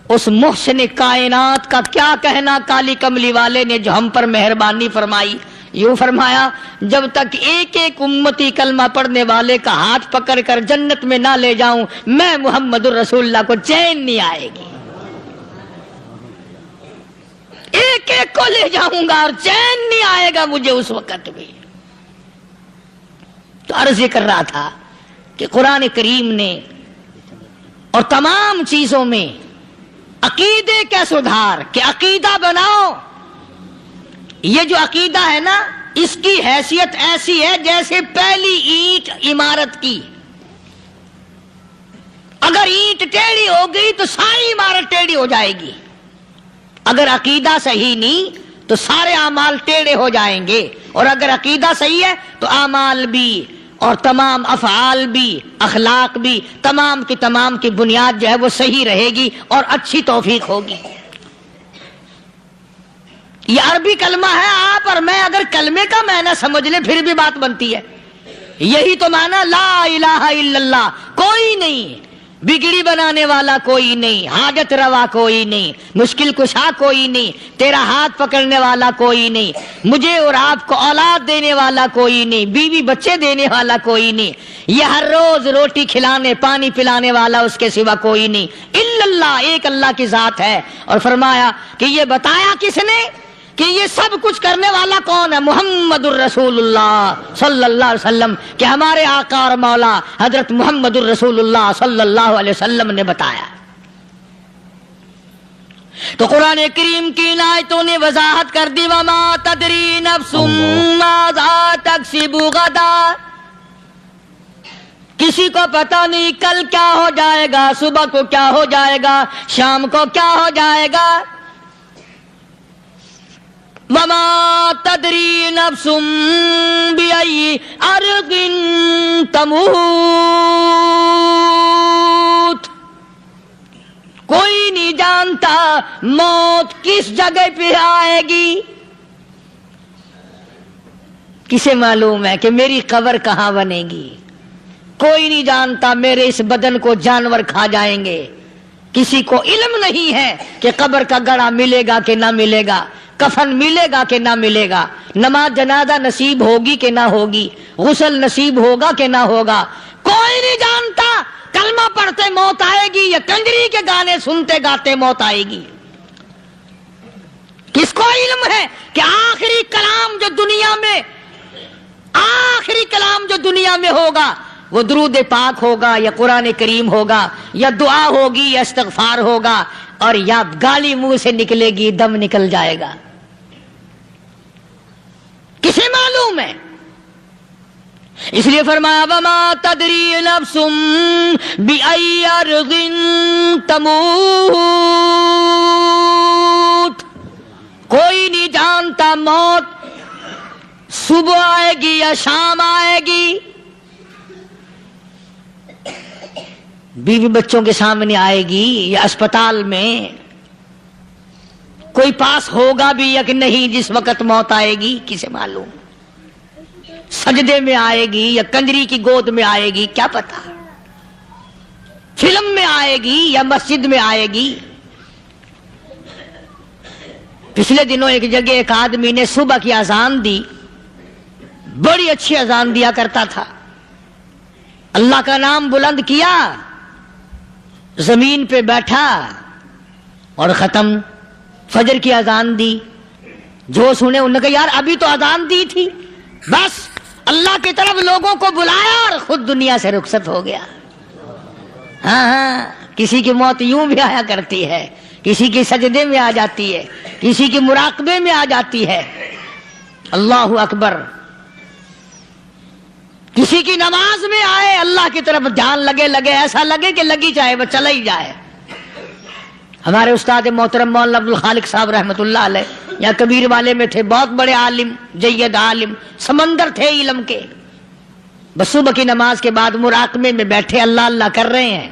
اس محسن کائنات کا کیا کہنا کالی کملی والے نے جو ہم پر مہربانی فرمائی۔ یوں فرمایا جب تک ایک ایک امتی کلمہ پڑھنے والے کا ہاتھ پکڑ کر جنت میں نہ لے جاؤں میں محمد الرسول اللہ کو چین نہیں آئے گی، ایک ایک کو لے جاؤں گا اور چین نہیں آئے گا مجھے اس وقت بھی۔ تو عرض یہ کر رہا تھا کہ قرآن کریم نے اور تمام چیزوں میں عقیدے کا سدھار کہ عقیدہ بناؤ، یہ جو عقیدہ ہے نا اس کی حیثیت ایسی ہے جیسے پہلی اینٹ عمارت کی، اگر اینٹ ٹیڑھی ہو گئی تو ساری عمارت ٹیڑھی ہو جائے گی، اگر عقیدہ صحیح نہیں تو سارے اعمال ٹیڑھے ہو جائیں گے، اور اگر عقیدہ صحیح ہے تو اعمال بھی اور تمام افعال بھی اخلاق بھی تمام کی بنیاد جو ہے وہ صحیح رہے گی اور اچھی توفیق ہوگی۔ یہ عربی کلمہ ہے، آپ اور میں اگر کلمے کا معنی سمجھ لیں پھر بھی بات بنتی ہے۔ یہی تو معنی لا الہ الا اللہ، کوئی نہیں بگڑی بنانے والا، کوئی نہیں حاجت روا، کوئی نہیں مشکل کشا، کوئی نہیں تیرا ہاتھ پکڑنے والا، کوئی نہیں مجھے اور آپ کو اولاد دینے والا، کوئی نہیں بیوی بچے دینے والا، کوئی نہیں یہ ہر روز روٹی کھلانے پانی پلانے والا اس کے سوا کوئی نہیں الا اللہ، ایک اللہ کی ذات ہے۔ اور فرمایا کہ یہ بتایا کس نے کہ یہ سب کچھ کرنے والا کون ہے؟ محمد الرسول اللہ صلی اللہ علیہ وسلم، کہ ہمارے آقا اور مولا حضرت محمد الرسول اللہ صلی اللہ علیہ وسلم نے بتایا۔ تو قرآن کریم کی آیتوں نے وضاحت کر دی، وما تدری نفس ماذا تکسب غدا، کسی کو پتہ نہیں کل کیا ہو جائے گا، صبح کو کیا ہو جائے گا، شام کو کیا ہو جائے گا۔ وما تدری نفس بأي أرض تموت، کوئی نہیں جانتا موت کس جگہ پہ آئے گی۔ کسے معلوم ہے کہ میری قبر کہاں بنے گی؟ کوئی نہیں جانتا میرے اس بدن کو جانور کھا جائیں گے۔ کسی کو علم نہیں ہے کہ قبر کا گڑھا ملے گا کہ نہ ملے گا، کفن ملے گا کہ نہ ملے گا، نماز جنازہ نصیب ہوگی کہ نہ ہوگی، غسل نصیب ہوگا کہ نہ ہوگا، کوئی نہیں جانتا۔ کلمہ پڑھتے موت آئے گی یا کنجری کے گانے سنتے گاتے موت آئے گی؟ کس کو علم ہے کہ آخری کلام جو دنیا میں ہوگا وہ درود پاک ہوگا یا قرآن کریم ہوگا یا دعا ہوگی یا استغفار ہوگا، اور یا گالی منہ سے نکلے گی، دم نکل جائے گا؟ کسے معلوم ہے؟ اس لیے فرمایا وما تدری نفس بأي أرض تموت، کوئی نہیں جانتا موت صبح آئے گی یا شام آئے گی، بیوی بچوں کے سامنے آئے گی یا اسپتال میں، کوئی پاس ہوگا بھی یا کہ نہیں جس وقت موت آئے گی؟ کسے معلوم؟ سجدے میں آئے گی یا کنجری کی گود میں آئے گی؟ کیا پتا، فلم میں آئے گی یا مسجد میں آئے گی؟ پچھلے دنوں ایک جگہ ایک آدمی نے صبح کی اذان دی، بڑی اچھی اذان دیا کرتا تھا، اللہ کا نام بلند کیا، زمین پہ بیٹھا اور ختم۔ فجر کی اذان دی، جو سنے انہوں نے کہا یار ابھی تو اذان دی تھی، بس اللہ کی طرف لوگوں کو بلایا اور خود دنیا سے رخصت ہو گیا۔ ہاں کسی کی موت یوں بھی آیا کرتی ہے، کسی کی سجدے میں آ جاتی ہے، کسی کی مراقبے میں آ جاتی ہے۔ اللہ اکبر۔ کسی کی نماز میں آئے، اللہ کی طرف دھیان لگے ایسا لگے کہ لگی جائے وہ چلا ہی جائے۔ ہمارے استاد محترم مولانا عبد الخالق صاحب رحمۃ اللہ علیہ یا کبیر والے میں تھے، بہت بڑے عالم، جید عالم، سمندر تھے علم کے۔ بس صبح کی نماز کے بعد مراقبے میں بیٹھے اللہ اللہ کر رہے ہیں،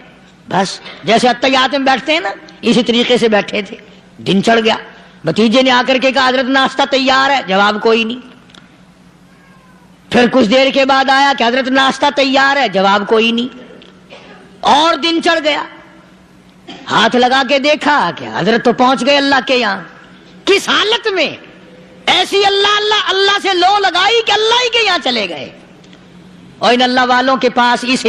بس جیسے اتحیات میں بیٹھتے ہیں نا اسی طریقے سے بیٹھے تھے۔ دن چڑھ گیا، بھتیجے نے آ کر کے کہا حضرت ناشتہ تیار ہے، جواب کوئی نہیں۔ پھر کچھ دیر کے بعد آیا کہ حضرت ناشتہ تیار ہے، جواب کوئی نہیں۔ اور دن چڑھ گیا، ہاتھ لگا کے دیکھا کہ حضرت تو پہنچ گئے اللہ کے یہاں۔ کس حالت میں؟ ایسی اللہ اللہ اللہ سے لو لگائی کہ اللہ ہی کے یہاں چلے گئے۔ اور ان اللہ والوں کے پاس اس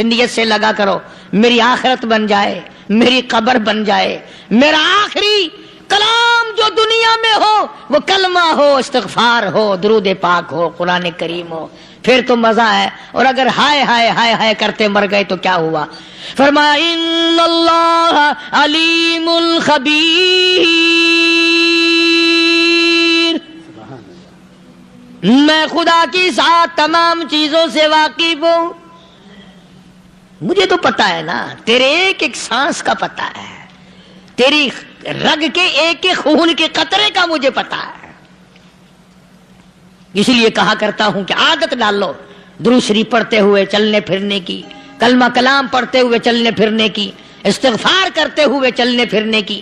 نیت سے لگا کرو میری آخرت بن جائے، میری قبر بن جائے، میرا آخری کلام جو دنیا میں ہو وہ کلمہ ہو، استغفار ہو، درود پاک ہو، قرآن کریم ہو، پھر تو مزہ ہے۔ اور اگر ہائے ہائے ہائے ہائے کرتے مر گئے تو کیا ہوا؟ فرمایا ان اللہ علیم خبیر، میں خدا کی ذات تمام چیزوں سے واقف ہوں، مجھے تو پتا ہے نا، تیرے ایک ایک سانس کا پتا ہے، تیری رگ کے ایک ایک خون کے قطرے کا مجھے پتا ہے۔ اس لیے کہا کرتا ہوں کہ عادت ڈال لو درود شریف پڑھتے ہوئے چلنے پھرنے کی، کلمہ کلام پڑھتے ہوئے چلنے پھرنے کی، استغفار کرتے ہوئے چلنے پھرنے کی۔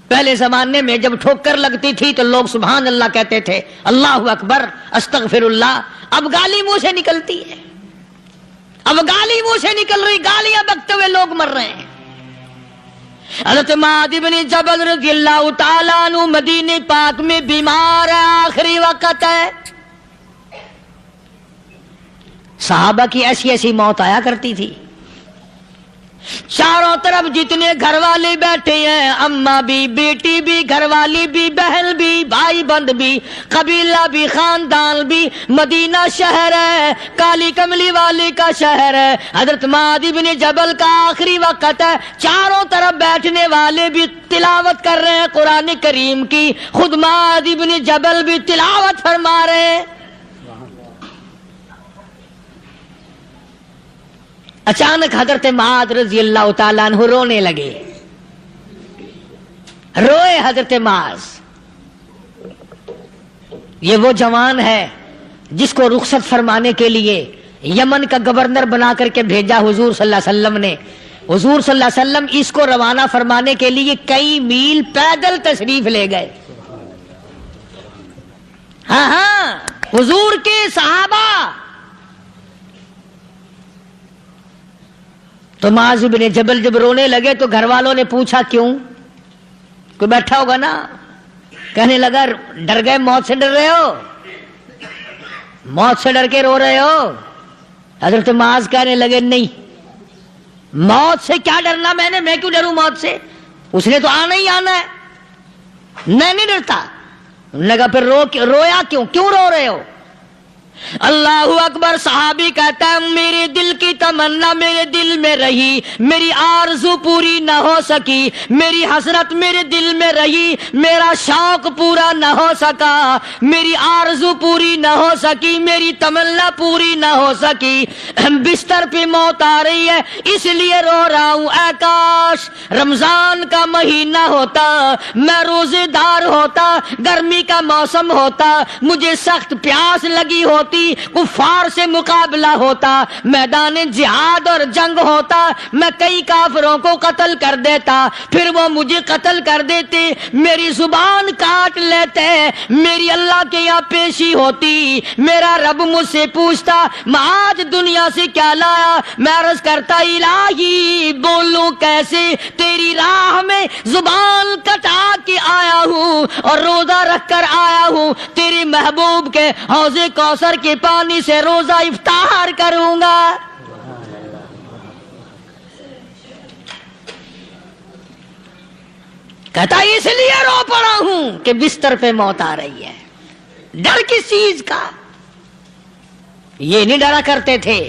پہلے زمانے میں جب ٹھوکر لگتی تھی تو لوگ سبحان اللہ کہتے تھے، اللہ اکبر، استغفر اللہ۔ اب گالی منہ سے نکلتی ہے، اب گالی منہ سے نکل رہی، گالیاں بکتے ہوئے لوگ مر رہے ہیں۔ حضرت معاذ بن جبل رضی اللہ تعالیٰ عنہ مدینہ پاک میں بیمار ہے، آخری وقت ہے۔ صحابہ کی ایسی ایسی موت آیا کرتی تھی، چاروں طرف جتنے گھر والے بیٹھے ہیں، اماں بھی، بیٹی بھی، گھر والی بھی، بہن بھی، بھائی بند بھی، قبیلہ بھی، خاندان بھی، مدینہ شہر ہے، کالی کملی والے کا شہر ہے۔ حضرت معاذ بن جبل کا آخری وقت ہے، چاروں طرف بیٹھنے والے بھی تلاوت کر رہے ہیں قرآن کریم کی، خود معاذ بن جبل بھی تلاوت فرما رہے ہیں۔ اچانک حضرت معاذ رضی اللہ تعالیٰ عنہ رونے لگے، روئے حضرت معاذ۔ یہ وہ جوان ہے جس کو رخصت فرمانے کے لیے یمن کا گورنر بنا کر کے بھیجا حضور صلی اللہ علیہ وسلم نے۔ حضور صلی اللہ علیہ وسلم اس کو روانہ فرمانے کے لیے کئی میل پیدل تشریف لے گئے۔ ہاں حضور کے صحابہ۔ تو معاذ بن جبل جب رونے لگے تو گھر والوں نے پوچھا کیوں؟ کوئی بیٹھا ہوگا نا، کہنے لگا ڈر گئے، موت سے ڈر رہے ہو، موت سے ڈر کے رو رہے ہو؟ حضرت معاذ کہنے لگے نہیں، موت سے کیا ڈرنا، میں کیوں ڈروں موت سے، اس نے تو آنا ہی آنا ہے، میں نہیں ڈرتا۔ انہوں نے کہا پھر رویا کیوں رو رہے ہو؟ اللہ اکبر۔ صحابی کہتا ہے میرے دل کی تمنا میرے دل میں رہی، میری آرزو پوری نہ ہو سکی، میری حسرت میرے دل میں رہی، میرا شوق پورا نہ ہو سکا، میری آرزو پوری نہ ہو سکی، میری تمنا پوری نہ ہو سکی، بستر پہ موت آ رہی ہے اس لیے رو رہا ہوں۔ اے کاش رمضان کا مہینہ ہوتا، میں روزے دار ہوتا، گرمی کا موسم ہوتا، مجھے سخت پیاس لگی ہوتی، کفار سے مقابلہ ہوتا، میدان جہاد اور جنگ ہوتا، میں کئی کافروں کو قتل کر دیتا، پھر وہ مجھے قتل کر دیتے، میری زبان کاٹ لیتے، میری اللہ کے یہاں پیشی ہوتی، میرا رب مجھ سے پوچھتا میں آج دنیا سے کیا لایا، میں عرض کرتا الہی بولوں کیسے، تیری راہ میں زبان کٹا کے آیا ہوں اور روزہ رکھ کر آیا ہوں، تیرے محبوب کے حوض کوثر کے پانی سے روزہ افطار کروں گا۔ کہتا اس لیے رو پڑا ہوں کہ بستر پہ موت آ رہی ہے۔ ڈر کس چیز کا؟ یہ نہیں ڈرا کرتے تھے۔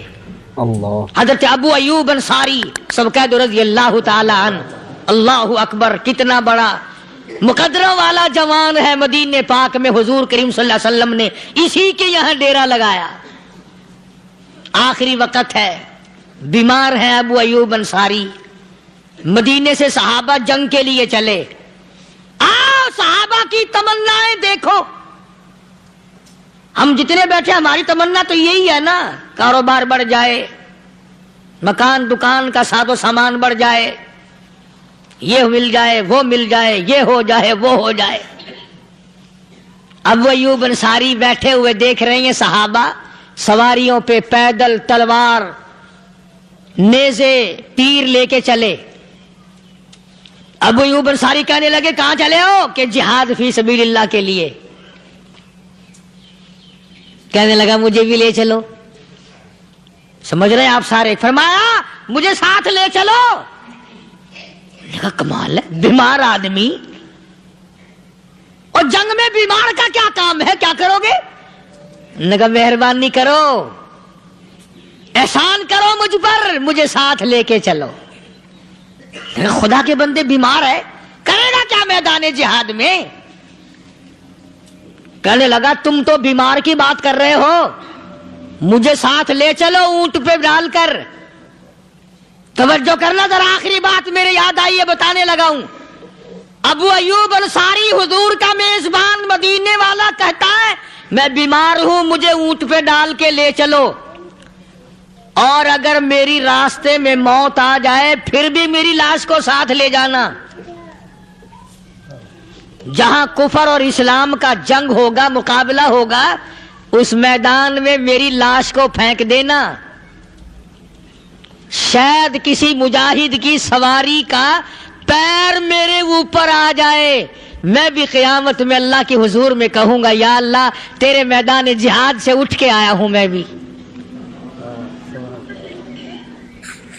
اللہ حضرت ابو ایوب انصاری سب کہہ دو رضی اللہ تعالی عنہ۔ اللہ اکبر، کتنا بڑا مقدرہ والا جوان ہے۔ مدینہ پاک میں حضور کریم صلی اللہ علیہ وسلم نے اسی کے یہاں ڈیرا لگایا۔ آخری وقت ہے، بیمار ہیں ابو ایوب انصاری۔ مدینے سے صحابہ جنگ کے لیے چلے۔ آؤ صحابہ کی تمنائیں دیکھو، ہم جتنے بیٹھے ہماری تمنا تو یہی ہے نا، کاروبار بڑھ جائے، مکان دکان کا ساز و سامان بڑھ جائے، یہ مل جائے وہ مل جائے، یہ ہو جائے وہ ہو جائے۔ ابو ایوب انصاری بیٹھے ہوئے دیکھ رہے ہیں صحابہ سواریوں پہ پیدل، تلوار، نیزے، تیر لے کے چلے۔ ابو ایوب انصاری کہنے لگے کہاں چلے ہو؟ کہ جہاد فی سبیل اللہ کے لیے۔ کہنے لگا مجھے بھی لے چلو۔ سمجھ رہے ہیں آپ سارے؟ فرمایا مجھے ساتھ لے چلو۔ کہا کمال ہے، بیمار آدمی اور جنگ میں بیمار کا کیا کام ہے، کیا کرو گے؟ نے کہا مہربانی کرو، احسان کرو مجھ پر، مجھے ساتھ لے کے چلو۔ خدا کے بندے بیمار ہے، کرے گا کیا میدان جہاد میں؟ کہنے لگا تم تو بیمار کی بات کر رہے ہو، مجھے ساتھ لے چلو اونٹ پہ ڈال کر۔ توجہ کرنا ذرا، آخری بات میرے یاد آئی ہے، بتانے لگا ہوں۔ ابو ایوب انصاری حضور کا میزبان مدینے والا کہتا ہے میں بیمار ہوں، مجھے اونٹ پہ ڈال کے لے چلو۔ اور اگر میری راستے میں موت آ جائے پھر بھی میری لاش کو ساتھ لے جانا. جہاں کفر اور اسلام کا جنگ ہوگا، مقابلہ ہوگا، اس میدان میں میری لاش کو پھینک دینا. شاید کسی مجاہد کی سواری کا پیر میرے اوپر آ جائے، میں بھی قیامت میں اللہ کے حضور میں کہوں گا یا اللہ تیرے میدان جہاد سے اٹھ کے آیا ہوں. میں بھی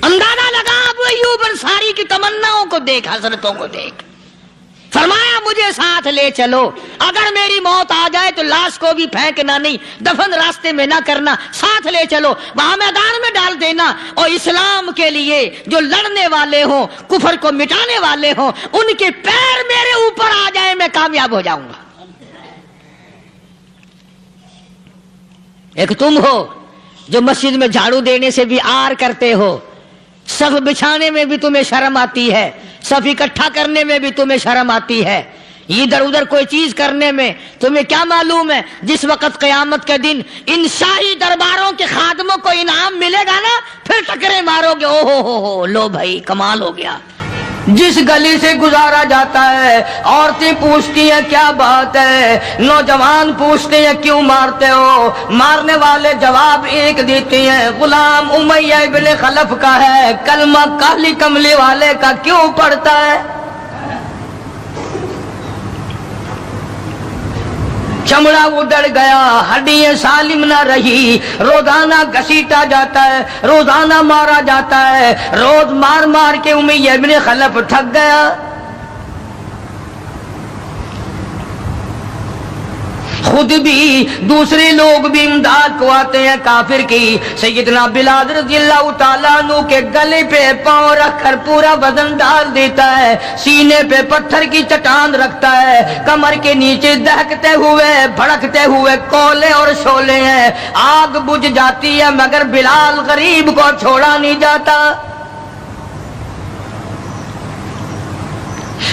اندازہ لگا ابو ایوب انصاری کی تمناؤں کو دیکھ، حضرتوں کو دیکھ. فرمایا مجھے ساتھ لے چلو، اگر میری موت آ جائے تو لاش کو بھی پھینکنا نہیں، دفن راستے میں نہ کرنا، ساتھ لے چلو، وہاں میدان میں ڈال دینا. اور اسلام کے لیے جو لڑنے والے ہوں، کفر کو مٹانے والے ہوں، ان کے پیر میرے اوپر آ جائے میں کامیاب ہو جاؤں گا. ایک تم ہو جو مسجد میں جھاڑو دینے سے بھی آر کرتے ہو، صف بچھانے میں بھی تمہیں شرم آتی ہے، صف اکٹھا کرنے میں بھی تمہیں شرم آتی ہے، ادھر ادھر کوئی چیز کرنے میں تمہیں کیا معلوم ہے جس وقت قیامت کے دن ان شاہی درباروں کے خادموں کو انعام ملے گا نا، پھر ٹکرے مارو گے، او ہو لو بھائی کمال ہو گیا. جس گلی سے گزارا جاتا ہے عورتیں پوچھتی ہیں کیا بات ہے، نوجوان پوچھتے ہیں کیوں مارتے ہو، مارنے والے جواب ایک دیتے ہیں، غلام امیہ ابن خلف کا ہے، کلمہ کالی کملی والے کا کیوں پڑھتا ہے. چمڑا اڑ گیا، ہڈیاں سالم نہ رہی، روزانہ گھسیٹا جاتا ہے، روزانہ مارا جاتا ہے، روز مار مار کے امیہ ابن خلف تھک گیا. خود بھی دوسرے لوگ بھی امداد کو آتے ہیں کافر کی. سیدنا بلال رضی اللہ تعالیٰ عنہ کے گلے پہ پاؤں رکھ کر پورا وزن ڈال دیتا ہے، سینے پہ پتھر کی چٹان رکھتا ہے، کمر کے نیچے دہکتے ہوئے بھڑکتے ہوئے کولے اور شعلے ہیں، آگ بجھ جاتی ہے مگر بلال غریب کو چھوڑا نہیں جاتا.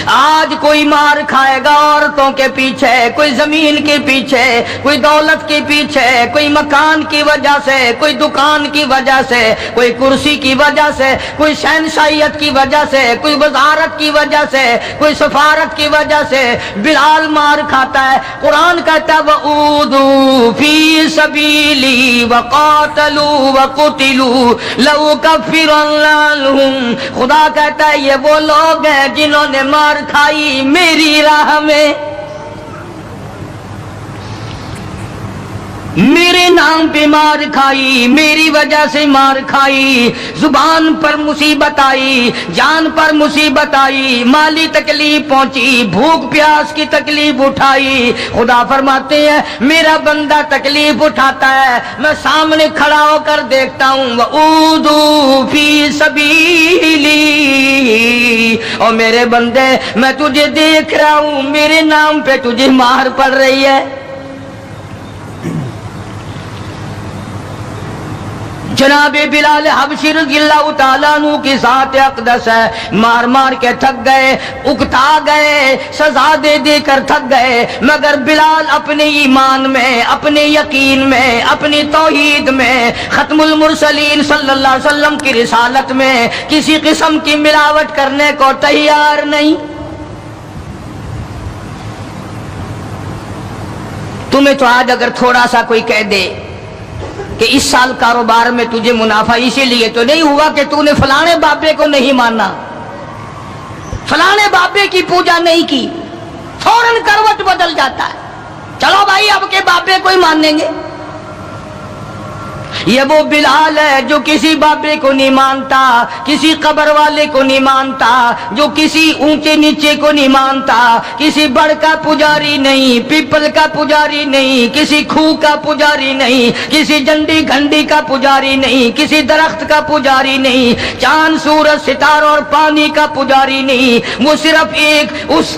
آج کوئی مار کھائے گا عورتوں کے پیچھے، کوئی زمین کے پیچھے، کوئی دولت کے پیچھے، کوئی مکان کی وجہ سے، کوئی دکان کی وجہ سے، کوئی کرسی کی وجہ سے، کوئی شہنشاہیت کی وجہ سے، کوئی وزارت کی وجہ سے، کوئی سفارت کی وجہ سے. بلال مار کھاتا ہے. قرآن کہتا ہے وَأُوذُوا فِي سَبِيلِي وَقَاتَلُوا وَقُتِلُوا لَأُكَفِّرَنَّ عَنْهُمْ. خدا کہتا ہے یہ وہ لوگ ہیں جنہوں نے مار کھائی میری راہ میں، میرے نام پہ مار کھائی، میری وجہ سے مار کھائی، زبان پر مصیبت آئی، جان پر مصیبت آئی، مالی تکلیف پہنچی، بھوک پیاس کی تکلیف اٹھائی. خدا فرماتے ہیں میرا بندہ تکلیف اٹھاتا ہے، میں سامنے کھڑا ہو کر دیکھتا ہوں. وَأُوذُوا فِي سَبِيلِي، اور میرے بندے میں تجھے دیکھ رہا ہوں، میرے نام پہ تجھے مار پڑ رہی ہے. جناب بلال حبشی رضی اللہ تعالیٰ عنہ کی ذات اقدس ہے، مار مار کے تھک گئے، اکتا گئے، سزا دے دے کر تھک گئے، مگر بلال اپنے ایمان میں، اپنے یقین میں، اپنی توحید میں، ختم المرسلین صلی اللہ علیہ وسلم کی رسالت میں کسی قسم کی ملاوٹ کرنے کو تیار نہیں. تمہیں تو آج اگر تھوڑا سا کوئی کہہ دے کہ اس سال کاروبار میں تجھے منافع اسی لیے تو نہیں ہوا کہ تو نے فلانے بابے کو نہیں مانا، فلانے بابے کی پوجا نہیں کی، فوراً کروٹ بدل جاتا ہے. چلو بھائی اب کے بابے کو ہی مانیں گے. یہ وہ بلال ہے جو کسی بابے کو نہیں مانتا، کسی قبر والے کو نہیں مانتا، جو کسی اونچے نیچے کو نہیں مانتا، کسی بڑ کا پجاری نہیں، پیپل کا پجاری نہیں، کسی کھو کا پجاری نہیں، کسی جنڈی گھنڈی کا پجاری نہیں، کسی درخت کا پجاری نہیں، چاند سورج ستاروں اور پانی کا پجاری نہیں. وہ صرف ایک اس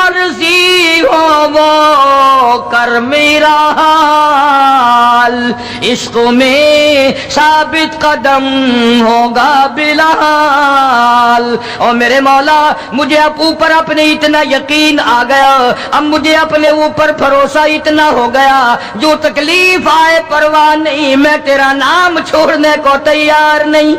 مرضی ہو وہ کر میرا حال، عشق میں ثابت قدم ہوگا بلال۔ اور میرے مولا مجھے اب اوپر اپنے اتنا یقین آ گیا، اب مجھے اپنے اوپر بھروسہ اتنا ہو گیا، جو تکلیف آئے پرواہ نہیں، میں تیرا نام چھوڑنے کو تیار نہیں۔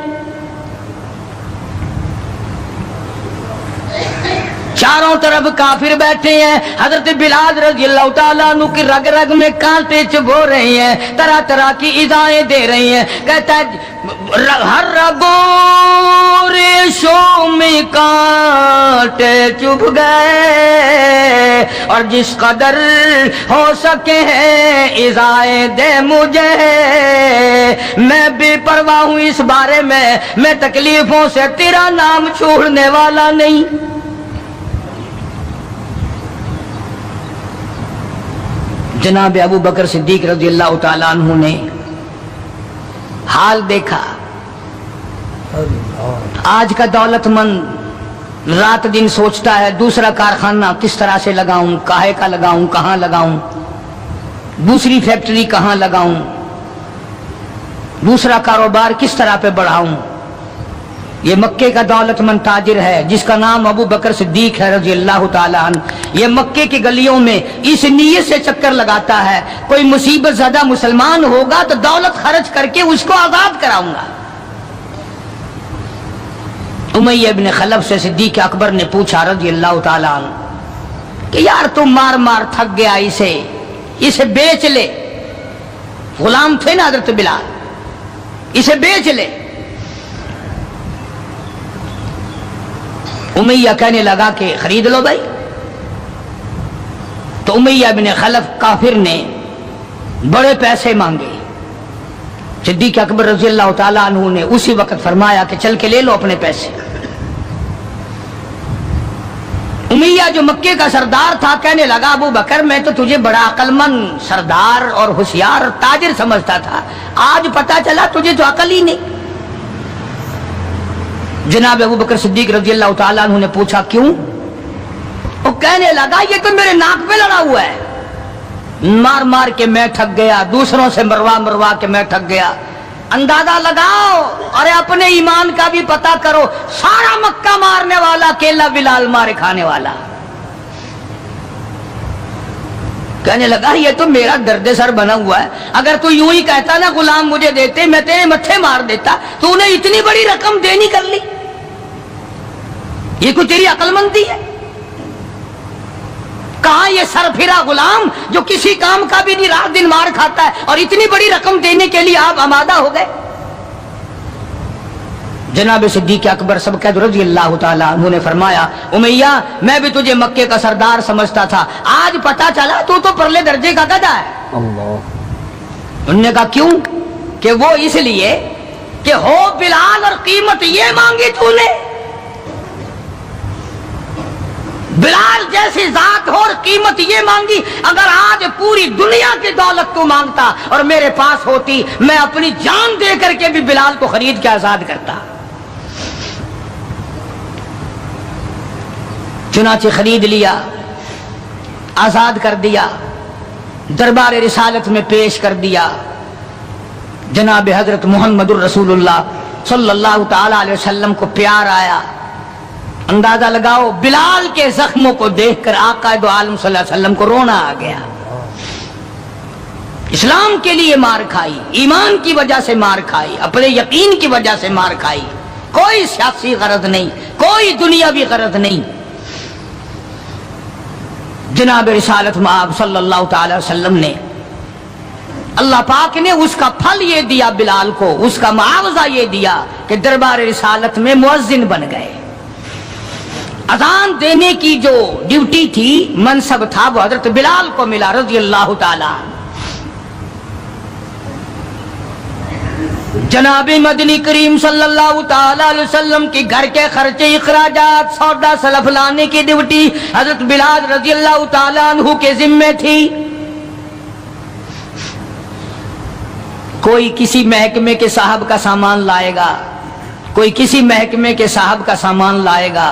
چاروں طرف کافر بیٹھے ہیں، حضرت بلال رضی اللہ تعالیٰ عنہ کی رگ رگ میں کانٹے چبھو رہے ہیں، طرح طرح کی ایذائیں دے رہی ہیں۔ کہتا ہے ہر رگوں ریشوں میں کانٹے چبھ گئے، اور جس قدر ہو سکے ہیں ایذائیں دے مجھے، میں بے پرواہ ہوں اس بارے میں تکلیفوں سے تیرا نام چھوڑنے والا نہیں۔ جناب ابو بکر صدیق رضی اللہ تعالیٰ عنہ نے حال دیکھا۔ آج کا دولت مند رات دن سوچتا ہے دوسرا کارخانہ کس طرح سے لگاؤں، کاہے کا لگاؤں، کہاں لگاؤں، دوسری فیکٹری کہاں لگاؤں، دوسرا کاروبار کس طرح پہ بڑھاؤں۔ یہ مکے کا دولت مند تاجر ہے جس کا نام ابو بکر صدیق ہے رضی اللہ تعالیٰ عنہ، یہ مکے کی گلیوں میں اس نیت سے چکر لگاتا ہے کوئی مصیبت زدہ مسلمان ہوگا تو دولت خرچ کر کے اس کو آزاد کراؤں گا۔ امیہ ابن خلف سے صدیق اکبر نے پوچھا رضی اللہ تعالیٰ عنہ کہ یار تم مار مار تھک گیا، اسے بیچ لے، غلام تھے نا حضرت بلال، اسے بیچ لے۔ امیہ کہنے لگا کہ خرید لو بھائی۔ تو امیہ بن خلف کافر نے بڑے پیسے مانگے، صدیق اکبر رضی اللہ تعالیٰ عنہ نے اسی وقت فرمایا کہ چل کے لے لو اپنے پیسے۔ امیہ جو مکے کا سردار تھا کہنے لگا ابو بکر میں تو تجھے بڑا عقل مند سردار اور ہوشیار تاجر سمجھتا تھا، آج پتا چلا تجھے تو عقل ہی نہیں۔ جناب ابو بکر صدیق رضی اللہ تعالیٰ عنہ نے پوچھا کیوں؟ وہ کہنے لگا یہ تو میرے ناک پہ لڑا ہوا ہے، مار مار کے میں تھک گیا، دوسروں سے مروا کے میں تھک گیا۔ اندازہ لگاؤ اور اپنے ایمان کا بھی پتہ کرو، سارا مکہ مارنے والا اکیلا بلال مارے کھانے والا۔ کہنے لگا یہ تو میرا درد سر بنا ہوا ہے، اگر تو یوں ہی کہتا نا غلام مجھے دیتے میں تیرے متھے مار دیتا، تو انہیں اتنی بڑی رقم دینی کر لی، یہ کوئی تیری عقل مندی ہے؟ کہاں یہ سر پھرا غلام جو کسی کام کا بھی نہیں رات دن مار کھاتا ہے اور اتنی بڑی رقم دینے کے لیے آپ آمادہ ہو گئے۔ جناب صدیق اکبر سبقت رضی اللہ تعالیٰ عنہ نے فرمایا امیہ میں بھی تجھے مکے کا سردار سمجھتا تھا، آج پتا چلا تو پرلے درجے کا گدھا ہے۔ انہوں نے کہا کیوں؟ کہ وہ اس لیے کہ ہو بلال اور قیمت یہ مانگی تو نے، بلال جیسی ذات ہو اور قیمت یہ مانگی، اگر آج پوری دنیا کی دولت تو مانگتا اور میرے پاس ہوتی میں اپنی جان دے کر کے بھی بلال کو خرید کے آزاد کرتا۔ چنانچہ خرید لیا، آزاد کر دیا، دربار رسالت میں پیش کر دیا۔ جناب حضرت محمد الرسول اللہ صلی اللہ تعالی علیہ وسلم کو پیار آیا۔ اندازہ لگاؤ بلال کے زخموں کو دیکھ کر آقا دو عالم صلی اللہ علیہ وسلم کو رونا آ گیا۔ اسلام کے لیے مار کھائی، ایمان کی وجہ سے مار کھائی، اپنے یقین کی وجہ سے مار کھائی، کوئی سیاسی غرض نہیں، کوئی دنیاوی غرض نہیں۔ جناب رسالت مآب صلی اللہ تعالی وسلم نے، اللہ پاک نے اس کا پھل یہ دیا بلال کو، اس کا معاوضہ یہ دیا کہ دربار رسالت میں مؤذن بن گئے۔ اذان دینے کی جو ڈیوٹی تھی، منصب تھا، وہ حضرت بلال کو ملا رضی اللہ تعالی۔ جناب مدنی کریم صلی اللہ تعالی علیہ وسلم کی گھر کے خرچے اخراجات سودا سلف لانے کی ڈیوٹی حضرت بلال رضی اللہ تعالی عنہ کے ذمے تھی۔ کوئی کسی محکمے کے صاحب کا سامان لائے گا، کوئی کسی محکمے کے صاحب کا سامان لائے گا،